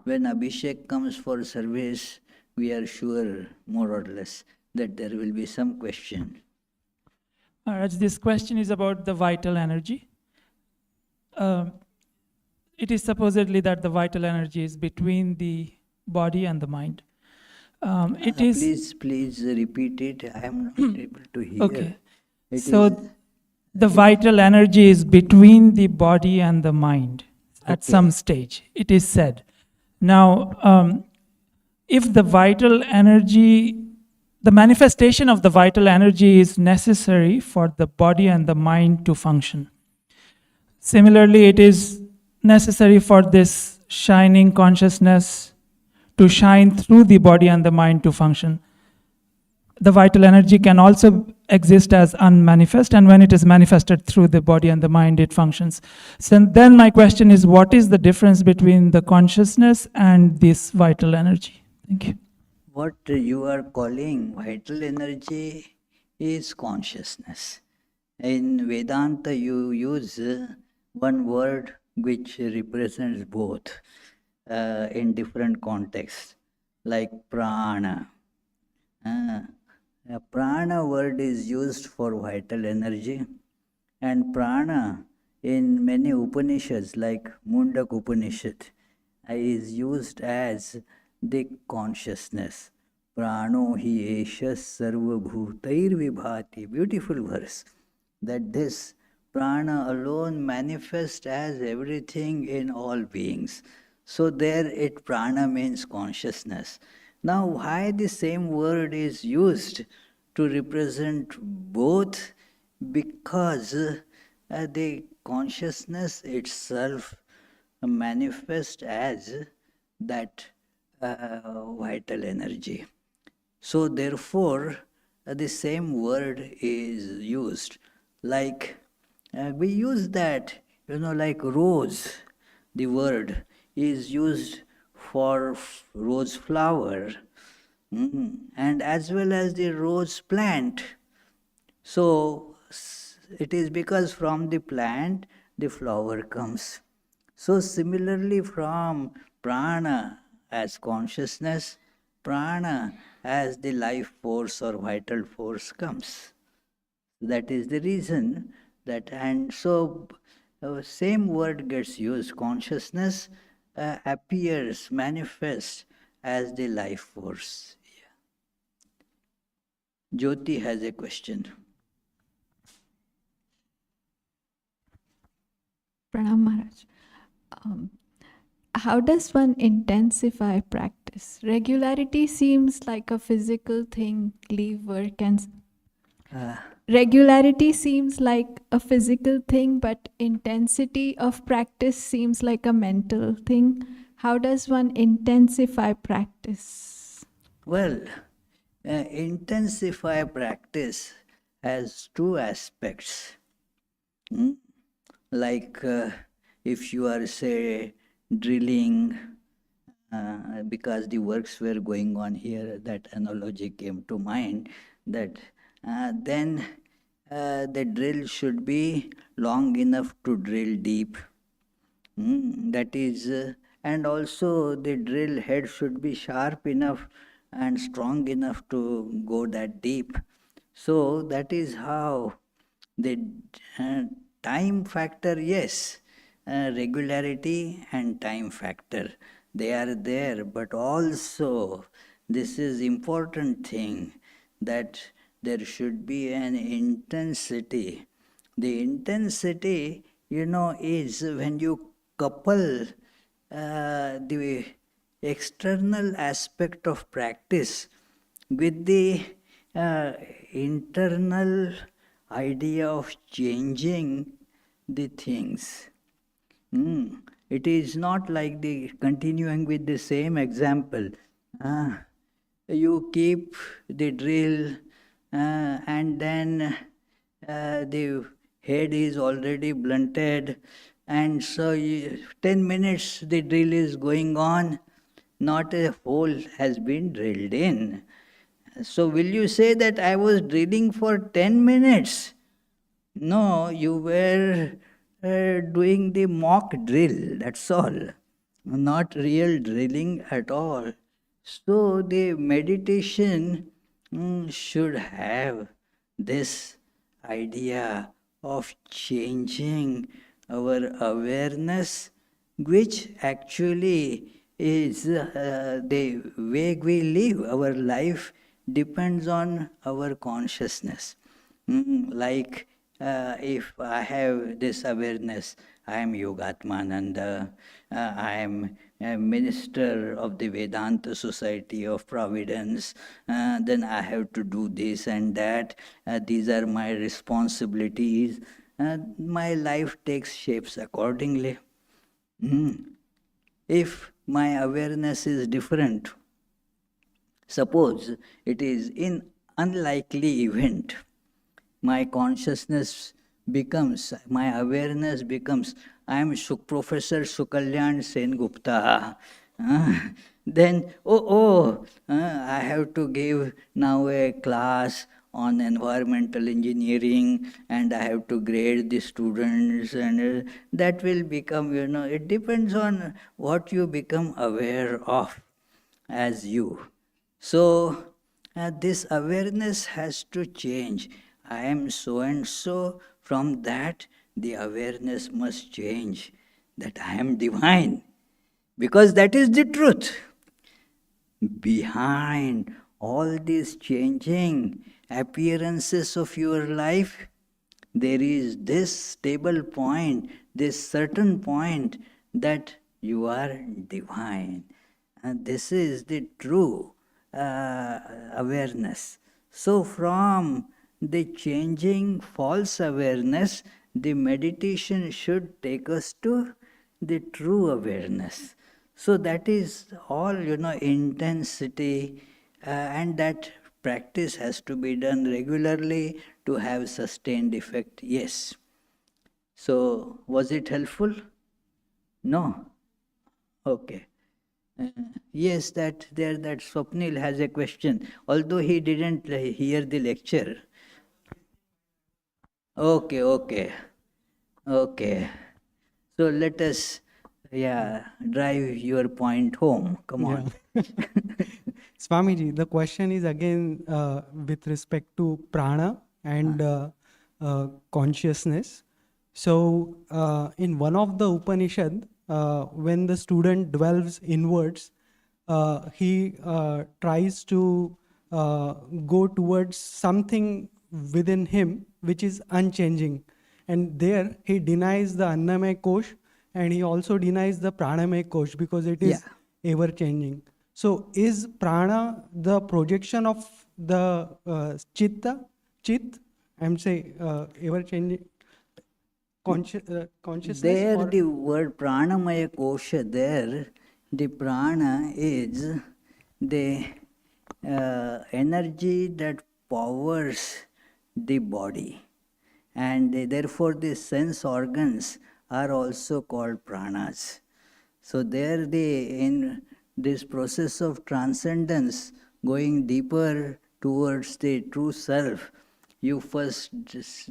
When Abhishek comes for service, we are sure, more or less, that there will be some question. Maharaj, this question is about the vital energy. It is supposedly that the vital energy is between the body and the mind. Please repeat it. I am not able to hear. Okay. The vital energy is between the body and the mind at some stage, it is said. Now, if the vital energy, the manifestation of the vital energy is necessary for the body and the mind to function. Similarly, it is necessary for this shining consciousness to shine through the body and the mind to function. The vital energy can also exist as unmanifest, and when it is manifested through the body and the mind, it functions. So then my question is, what is the difference between the consciousness and this vital energy? Thank you. What you are calling vital energy is consciousness. In Vedanta, you use one word which represents both in different contexts, like prana. A prana word is used for vital energy, and prana in many Upanishads, like Mundak Upanishad, is used as the consciousness. Prano hi eshas sarva bhutair vibhati. Beautiful verse. That this prana alone manifests as everything in all beings. So there it prana means consciousness. Now why the same word is used to represent both? Because the consciousness itself manifests as that vital energy. So therefore, the same word is used. Like we use that, like rose, the word is used for rose flower, and as well as the rose plant. So it is because from the plant the flower comes. So similarly from prana as consciousness, prana as the life force or vital force comes. That is the reason that, and so same word gets used. Consciousness appears, manifests as the life force. Yeah. Jyoti has a question. Pranam Maharaj. How does one intensify practice? Regularity seems like a physical thing, leave work and... Regularity seems like a physical thing, but intensity of practice seems like a mental thing. How does one intensify practice? Well, intensify practice has two aspects. Like if you are, say, drilling, because the works were going on here, that analogy came to mind, that then the drill should be long enough to drill deep. That is, and also the drill head should be sharp enough and strong enough to go that deep. So that is how the uh, time factor, yes, regularity and time factor, they are there, but also this is important thing that there should be an intensity. The intensity, is when you couple the external aspect of practice with the uh, internal idea of changing the things. It is not like the continuing with the same example. Uh, you keep the drill and then the head is already blunted, and so 10 minutes the drill is going on, not a hole has been drilled in. So will you say that I was drilling for 10 minutes? No, you were doing the mock drill, that's all. Not real drilling at all. So the meditation should have this idea of changing our awareness, which actually is the way we live. Our life depends on our consciousness. Like if I have this awareness, I am Yogatmananda, I am a minister of the Vedanta Society of Providence, then I have to do this and that, these are my responsibilities, my life takes shapes accordingly. If my awareness is different, suppose it is in unlikely event, my consciousness becomes, my awareness becomes, I am Professor Sukalyan Sen Gupta. Then, I have to give now a class on environmental engineering and I have to grade the students, and that will become, it depends on what you become aware of as you. So, this awareness has to change. I am so and so. From that, the awareness must change that I am divine, because that is the truth. Behind all these changing appearances of your life, there is this stable point, this certain point that you are divine. And this is the true awareness. So, from the changing false awareness, the meditation should take us to the true awareness. So, that is all, intensity, and that practice has to be done regularly to have sustained effect. Yes. So, was it helpful? No? Okay. Yes, that Swapnil has a question, although he didn't hear the lecture. Okay, okay, okay. So let us, drive your point home. Come on. Yeah. Swamiji, the question is again with respect to prana and consciousness. So, in one of the Upanishad, when the student dwells inwards, he tries to go towards something within him which is unchanging. And there he denies the Annamay Kosh and he also denies the Pranamay Kosh because it is ever changing. So is prana the projection of the chit? I'm saying ever changing consciousness. There, the word pranamaya kosha, there, the prana is the energy that powers the body, and therefore the sense organs are also called pranas. So there, in this process of transcendence, going deeper towards the true self, you first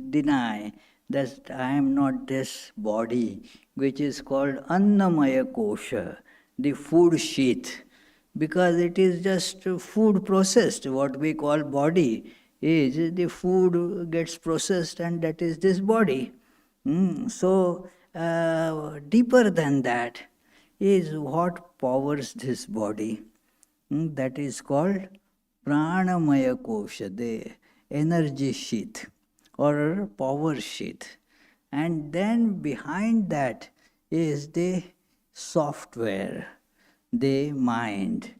deny that I am not this body, which is called Annamaya Kosha, the food sheath, because it is just food processed. What we call body is the food gets processed, and that is this body. So, deeper than that is what powers this body. That is called Pranamaya Kosha, the energy sheath or power sheath. And then behind that is the software, the mind,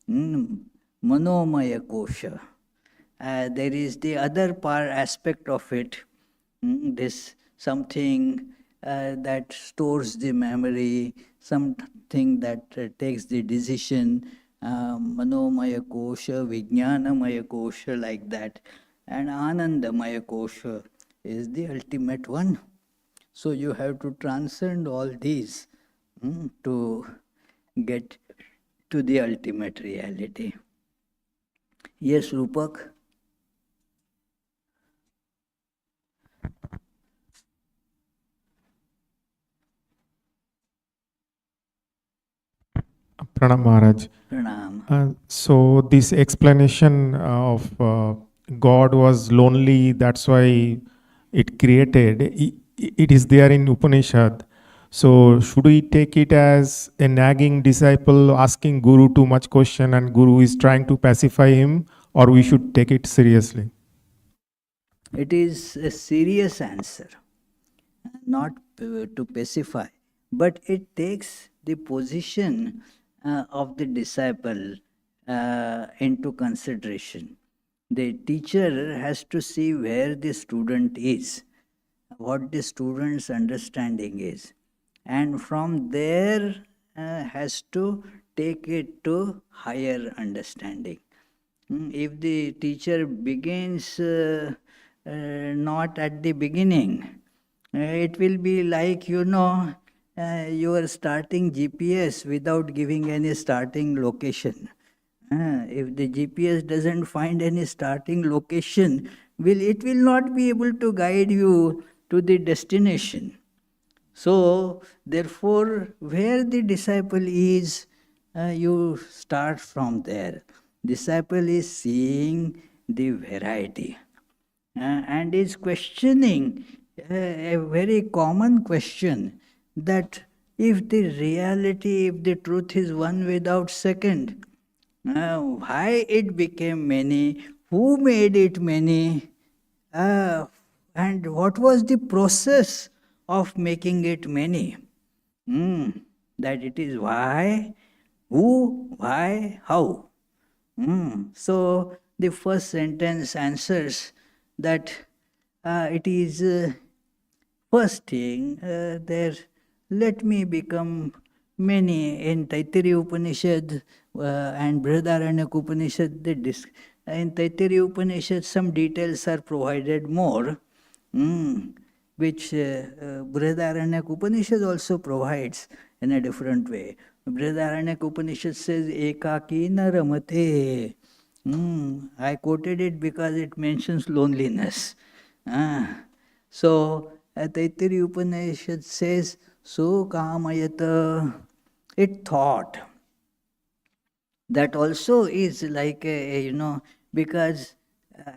Manomaya Kosha. There is the other part aspect of it, this something that stores the memory, something that takes the decision, Manomaya Kosha, Vijnanamaya Kosha, like that. And Anandamaya Kosha is the ultimate one. So you have to transcend all these to get to the ultimate reality. Yes, Rupak? Pranam Maharaj. Pranam. So this explanation of God was lonely, that's why it created. It is there in Upanishad. So should we take it as a nagging disciple asking Guru too much question and Guru is trying to pacify him, or we should take it seriously? It is a serious answer, not to pacify, but it takes the position of the disciple into consideration. The teacher has to see where the student is, what the student's understanding is, and from there has to take it to higher understanding. If the teacher begins not at the beginning, it will be like, you are starting GPS without giving any starting location. If the GPS doesn't find any starting location, it will not be able to guide you to the destination. So, therefore, where the disciple is, you start from there. Disciple is seeing the variety and is questioning a very common question, that if the reality, if the truth is one without second, why it became many, who made it many, and what was the process of making it many? That it is why, who, why, how. So the first sentence answers that it is first thing there, let me become many. In Taittiriya Upanishad and Brihadaranyaka Upanishad, in Taittiriya Upanishad some details are provided more, which Brihadaranyaka Upanishad also provides in a different way. Brihadaranyaka Upanishad says, Ekaki na ramate. I quoted it because it mentions loneliness. So, Taittiriya Upanishad says, So kamayata. It thought. That also is like because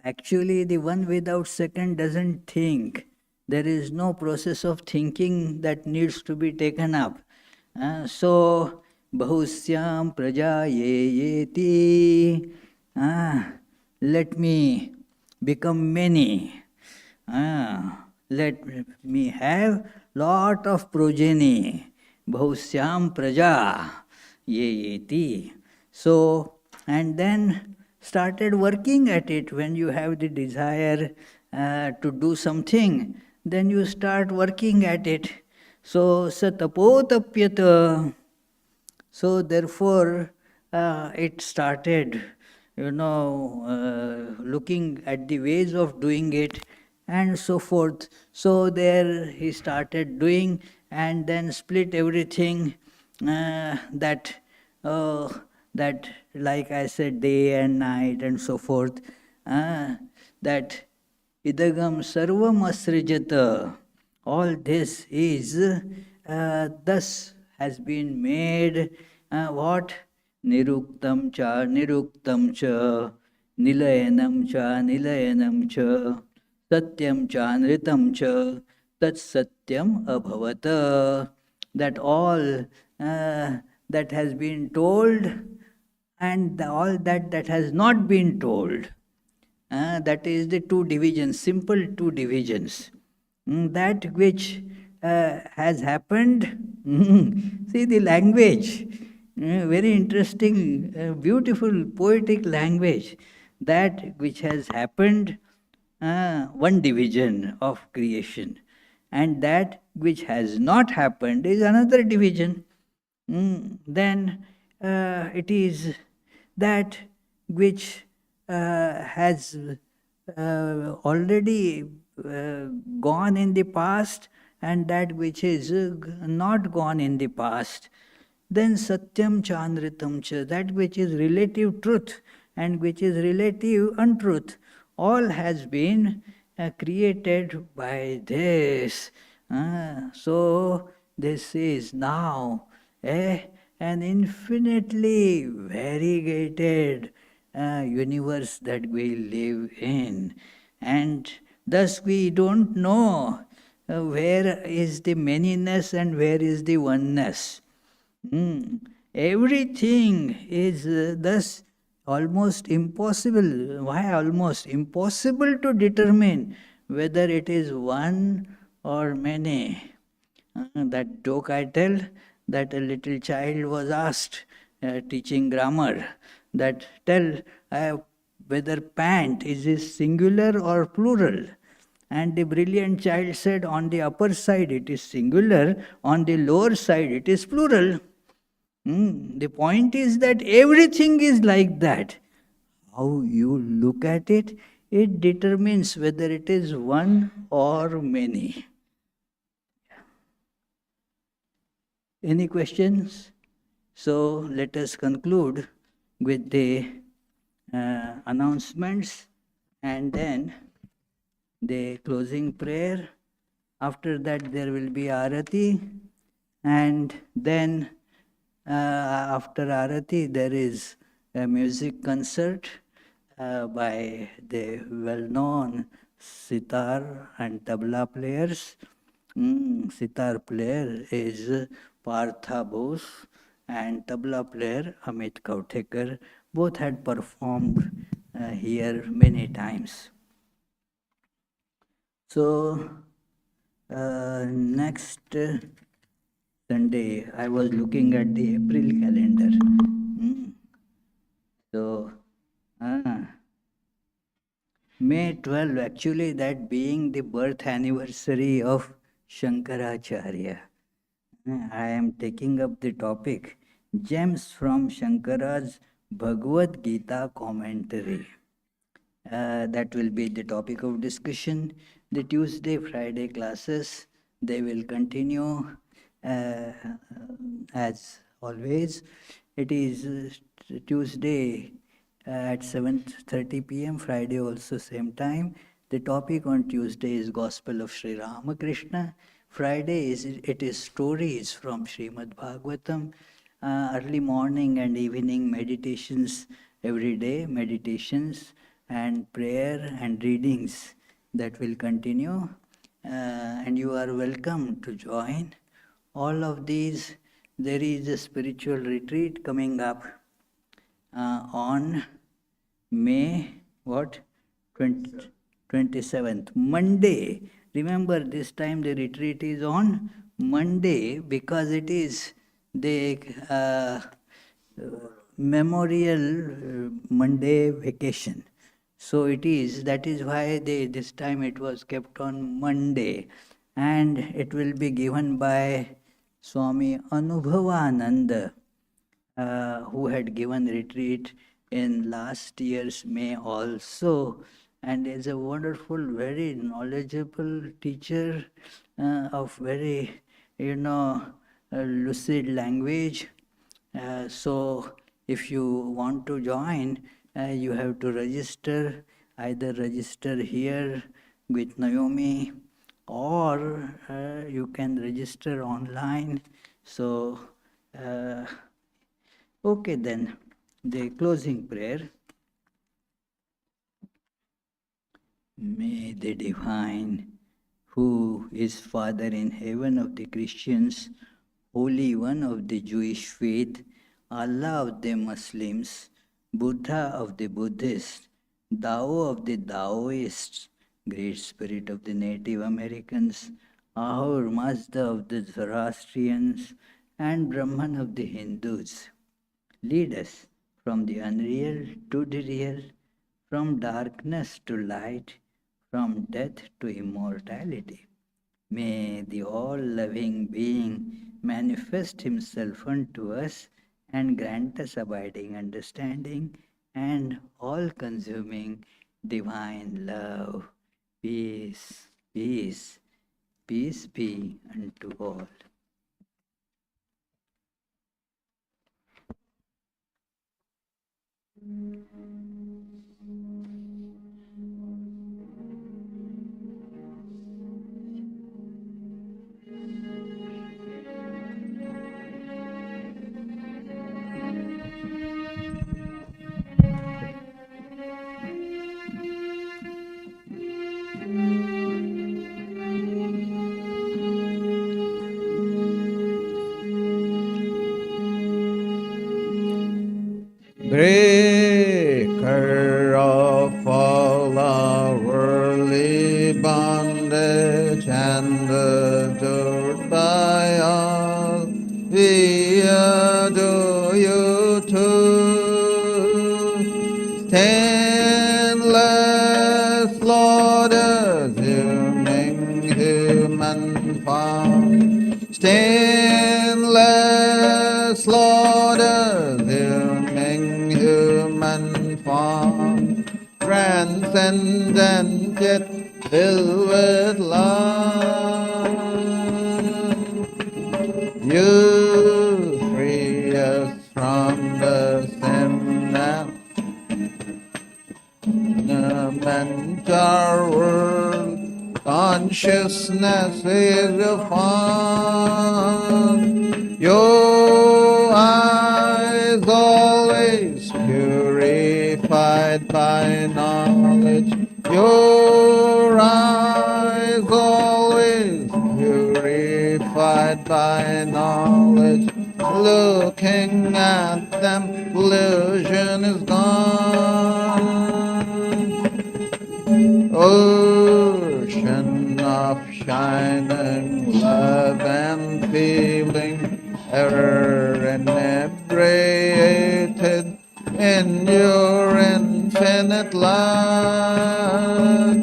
actually the one without second doesn't think. There is no process of thinking that needs to be taken up. So, bahusyam praja yeti. Let me become many. Let me have lot of progeny. Bahusyam praja yeti. So, and then started working at it. When you have the desire to do something, then you start working at it. So, satapotapyata. So, therefore, it started, looking at the ways of doing it and so forth. So, there he started doing and then split everything that, like I said, day and night and so forth, that idagam sarvam asrijata. All this is thus has been made what? Niruktam cha, niruktam cha, nilayanam cha, nilayanam cha, satyam cha, nritam cha, tat satyam abhavata. That all that has been told and all that has not been told. That is the two divisions, simple two divisions. That which has happened, see the language, very interesting, beautiful, poetic language. That which has happened, one division of creation, and that which has not happened is another division. Then it is that which has already gone in the past and that which is not gone in the past. Then satyam chandritam cha, that which is relative truth and which is relative untruth, all has been created by this. So this is now an infinitely variegated universe that we live in. And thus we don't know where is the manyness and where is the oneness. Everything is thus almost impossible. Why almost? Impossible to determine whether it is one or many. That joke I tell, that a little child was asked, teaching grammar, that tell whether pant is this singular or plural. And the brilliant child said, on the upper side it is singular, on the lower side it is plural. The point is that everything is like that. How you look at it, it determines whether it is one or many. Any questions? So let us conclude with the announcements and then the closing prayer. After that there will be Arati, and then after Arati there is a music concert by the well-known sitar and tabla players. Sitar player is Partha Bose and tabla player Amit Kautekar. Both had performed here many times. So next Sunday, I was looking at the April calendar. So May 12, actually that being the birth anniversary of Shankaracharya. I am taking up the topic Gems from Shankara's Bhagavad Gita commentary. That will be the topic of discussion. The Tuesday, Friday classes, they will continue as always. It is Tuesday at 7:30 p.m., Friday also same time. The topic on Tuesday is Gospel of Sri Ramakrishna. Friday it is stories from Srimad Bhagavatam. Early morning and evening meditations every day, meditations and prayer and readings that will continue. And you are welcome to join. All of these, there is a spiritual retreat coming up on May, what? 27th, Monday. Remember, this time the retreat is on Monday because it is the memorial Monday vacation. So it is, that is why this time it was kept on Monday. And it will be given by Swami Anubhavananda, who had given retreat in last year's May also, and is a wonderful, very knowledgeable teacher of very, lucid language. So if you want to join, you have to register, either register here with Naomi, or you can register online. So, okay then, the closing prayer. May the Divine, who is Father in heaven of the Christians, Holy One of the Jewish faith, Allah of the Muslims, Buddha of the Buddhists, Tao of the Taoists, Great Spirit of the Native Americans, Ahur Mazda of the Zoroastrians, and Brahman of the Hindus, lead us from the unreal to the real, from darkness to light, from death to immortality. May the all-loving being manifest himself unto us and grant us abiding understanding and all-consuming divine love. Peace, peace, peace be unto all. Breaker of all our worldly bondage and adored by all, we adore you too. Stainless Lord, assuming human form, stainless Lord, assuming human form, transcendent yet filled with love. You free us from the sin and our world. Consciousness is your form. Your eyes always purified by knowledge. Your eyes always purified by knowledge. Looking at them, illusion is gone. Ocean of shining love and feeling, ever inebriated in your infinite love.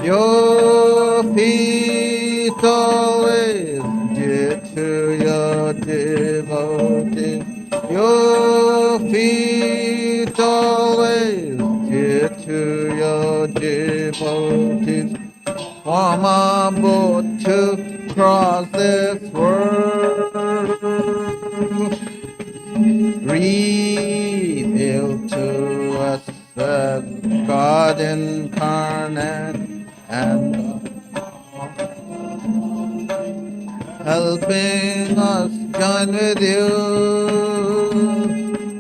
Your feet always dear to your devotees. Your feet always dear to your devotees. Form a boat to cross this world. Reveal to us the God incarnate and helping us join with you.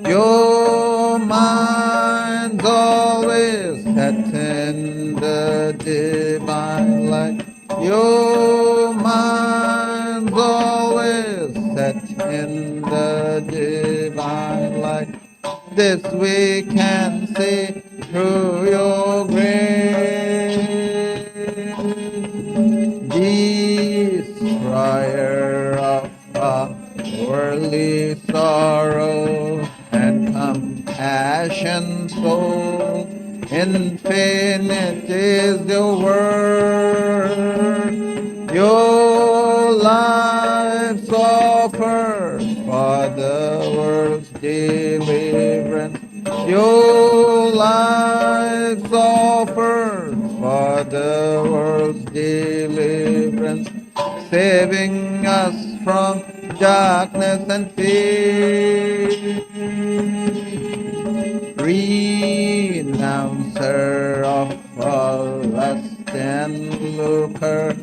Your mind's always set in the divine light. Your mind's always set in the divine light. This we can see through your grace. Destroyer of worldly sorrow and compassion soul, infinite is your word. Your life's offered for the world's deliverance. Your life's offered for the world's deliverance, saving us from darkness and fear. Renouncer of all lust and onlooker.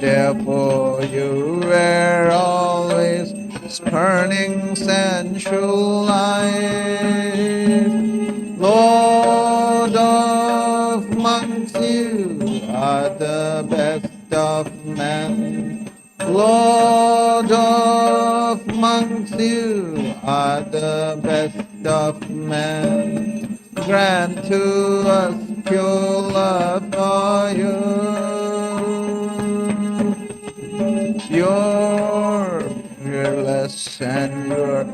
Therefore you were always spurning sensual life. Lord of monks, you are the best of men. Lord of monks, you are the best of men. Grant to us pure love for you. You're fearless and you're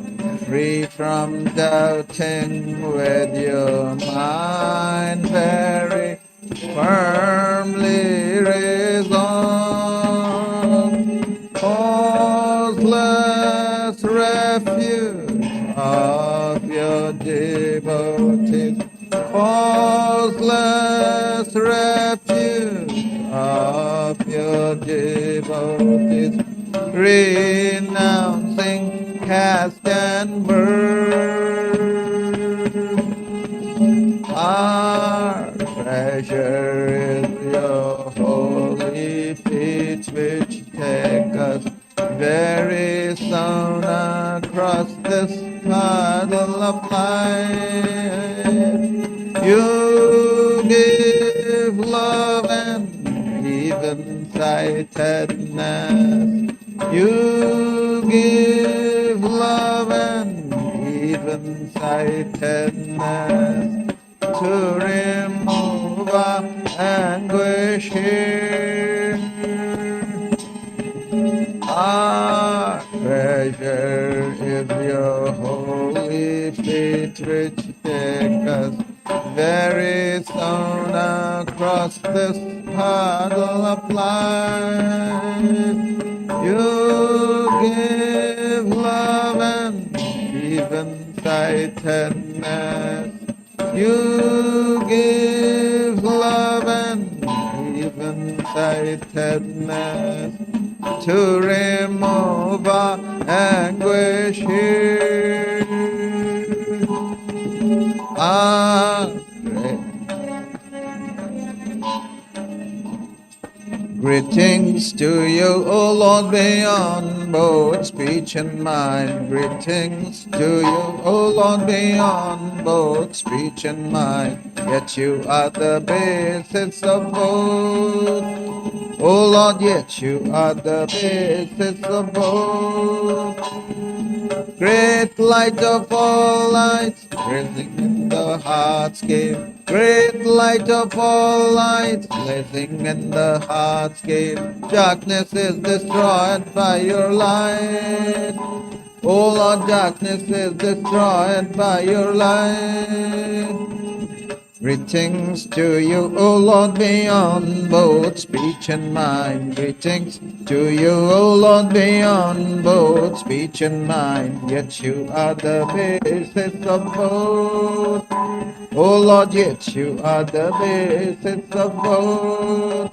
free from doubting, with your mind very firmly resolved. Causeless refuge of your devotees, causeless refuge of your devotees, renouncing caste and birth. Our treasure is your holy feet, which take us very soon across this puddle of life. You give love and even sightedness. You give love and even sightedness, to remove our anguish here. Our treasure is your holy feet, which take us very soon across this puddle of life. You give love and even sightedness. You give love and even sightedness, to remove our anguish here. Greetings to you, O Lord, beyond both speech and mind. Greetings to you, O Lord, beyond both speech and mind. Yet you are the basis of both. O Lord, yet you are the basis of both. Great light of all lights, blazing in the heart's cave. Great light of all lights, blazing in the heart's cave. Darkness is destroyed by your light. Oh Lord, darkness is destroyed by your light. Greetings to you, O Lord, beyond both speech and mind. Greetings to you, O Lord, beyond both speech and mind. Yet you are the basis of both. O Lord, yet you are the basis of both.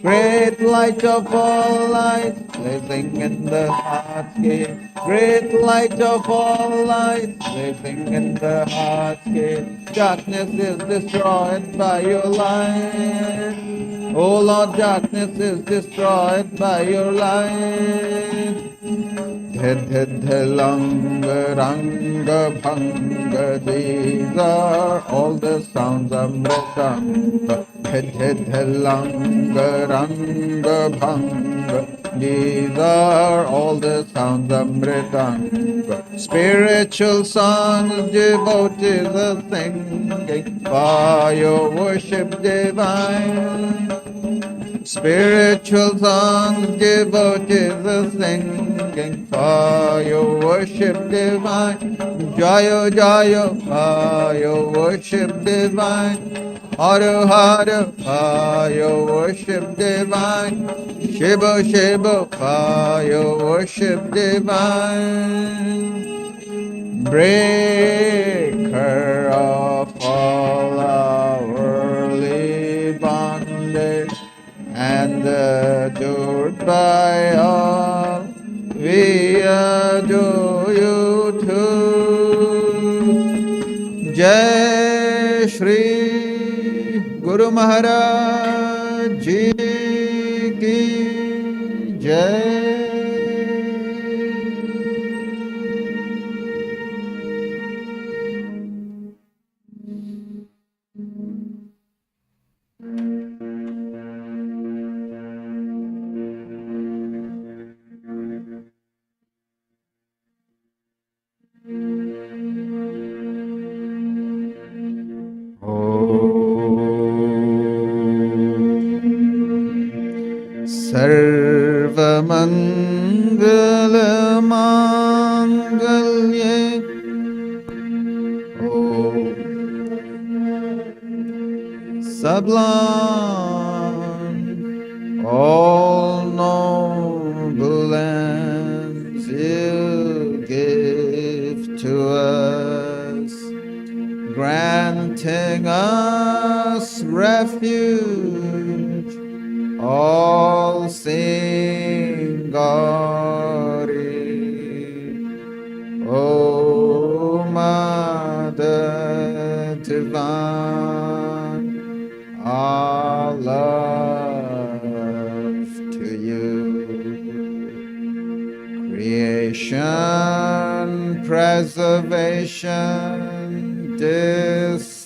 Great light of all lights, blazing in the heart's gate. Great light of all lights, blazing in the heart's gate. Darkness is destroyed by your light. Oh Lord, darkness is destroyed by your light. Langa Ranga Bhanga, these are all the sounds of Mridanga. Langa Ranga Bhanga, these are all the sounds of Mridanga. Spiritual songs devotees are singing for your worship divine. Spiritual songs devotees are singing for your worship divine. Jayo Jayo for your worship divine. Haru Haru for your worship divine. Shiva Shiva for your worship divine. Breaker of all our worldly bondage, and adored by all, we adore you too. Jai Shri Guru Maharaj जी की जय। सर्वमङ्गलमाङ्गल्ये sublime, all noble ends you give to us, granting us refuge, all seeing glory. O Mother Divine, our love to you. Creation, preservation, dissolution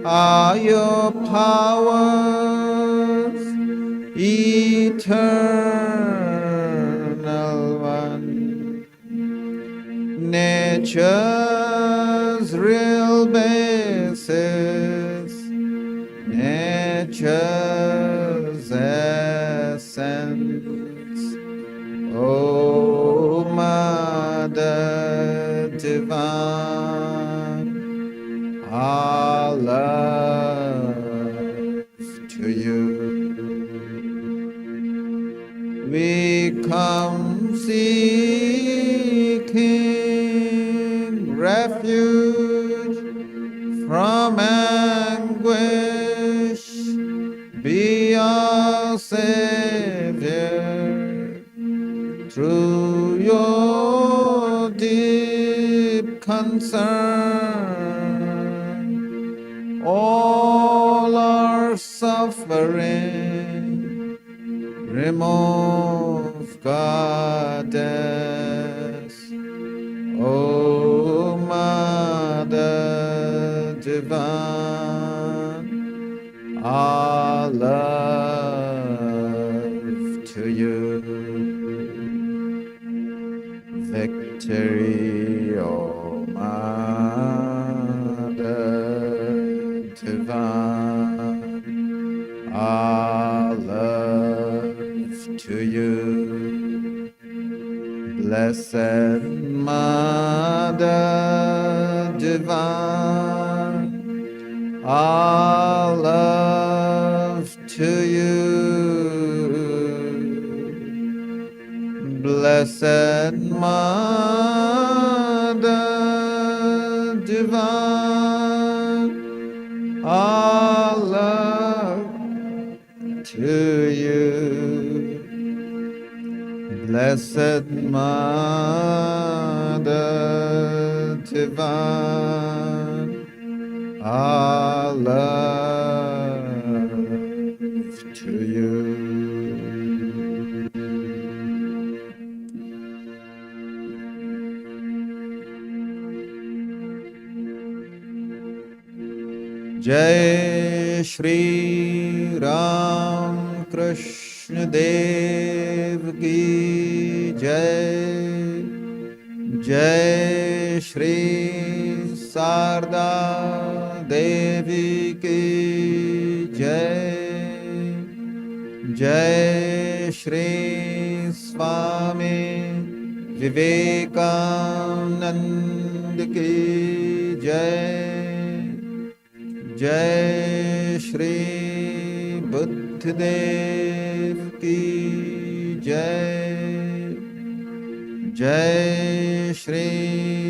are your powers, eternal one. Nature's real basis, nature's essence. O Mother Divine, our love to you. We come seeking refuge from anguish. Be our Savior through your deep concern. All our suffering remove, Goddess. O Mother Divine, our love to you. Victory, O Mother Divine, our love to you. Blessed Mother Divine, our love to you. Blessed Mother Divine, our love to you. Blessed Mother Divine, our love to you. Jai Shri Ram Krishna Dev Ki Jai. Jai Shri Sarda Devi Ki Jai. Jai Shri Swami Vivekananda Ki Jai. Jai Shri Buddhadev Ki Jai. Jai Shri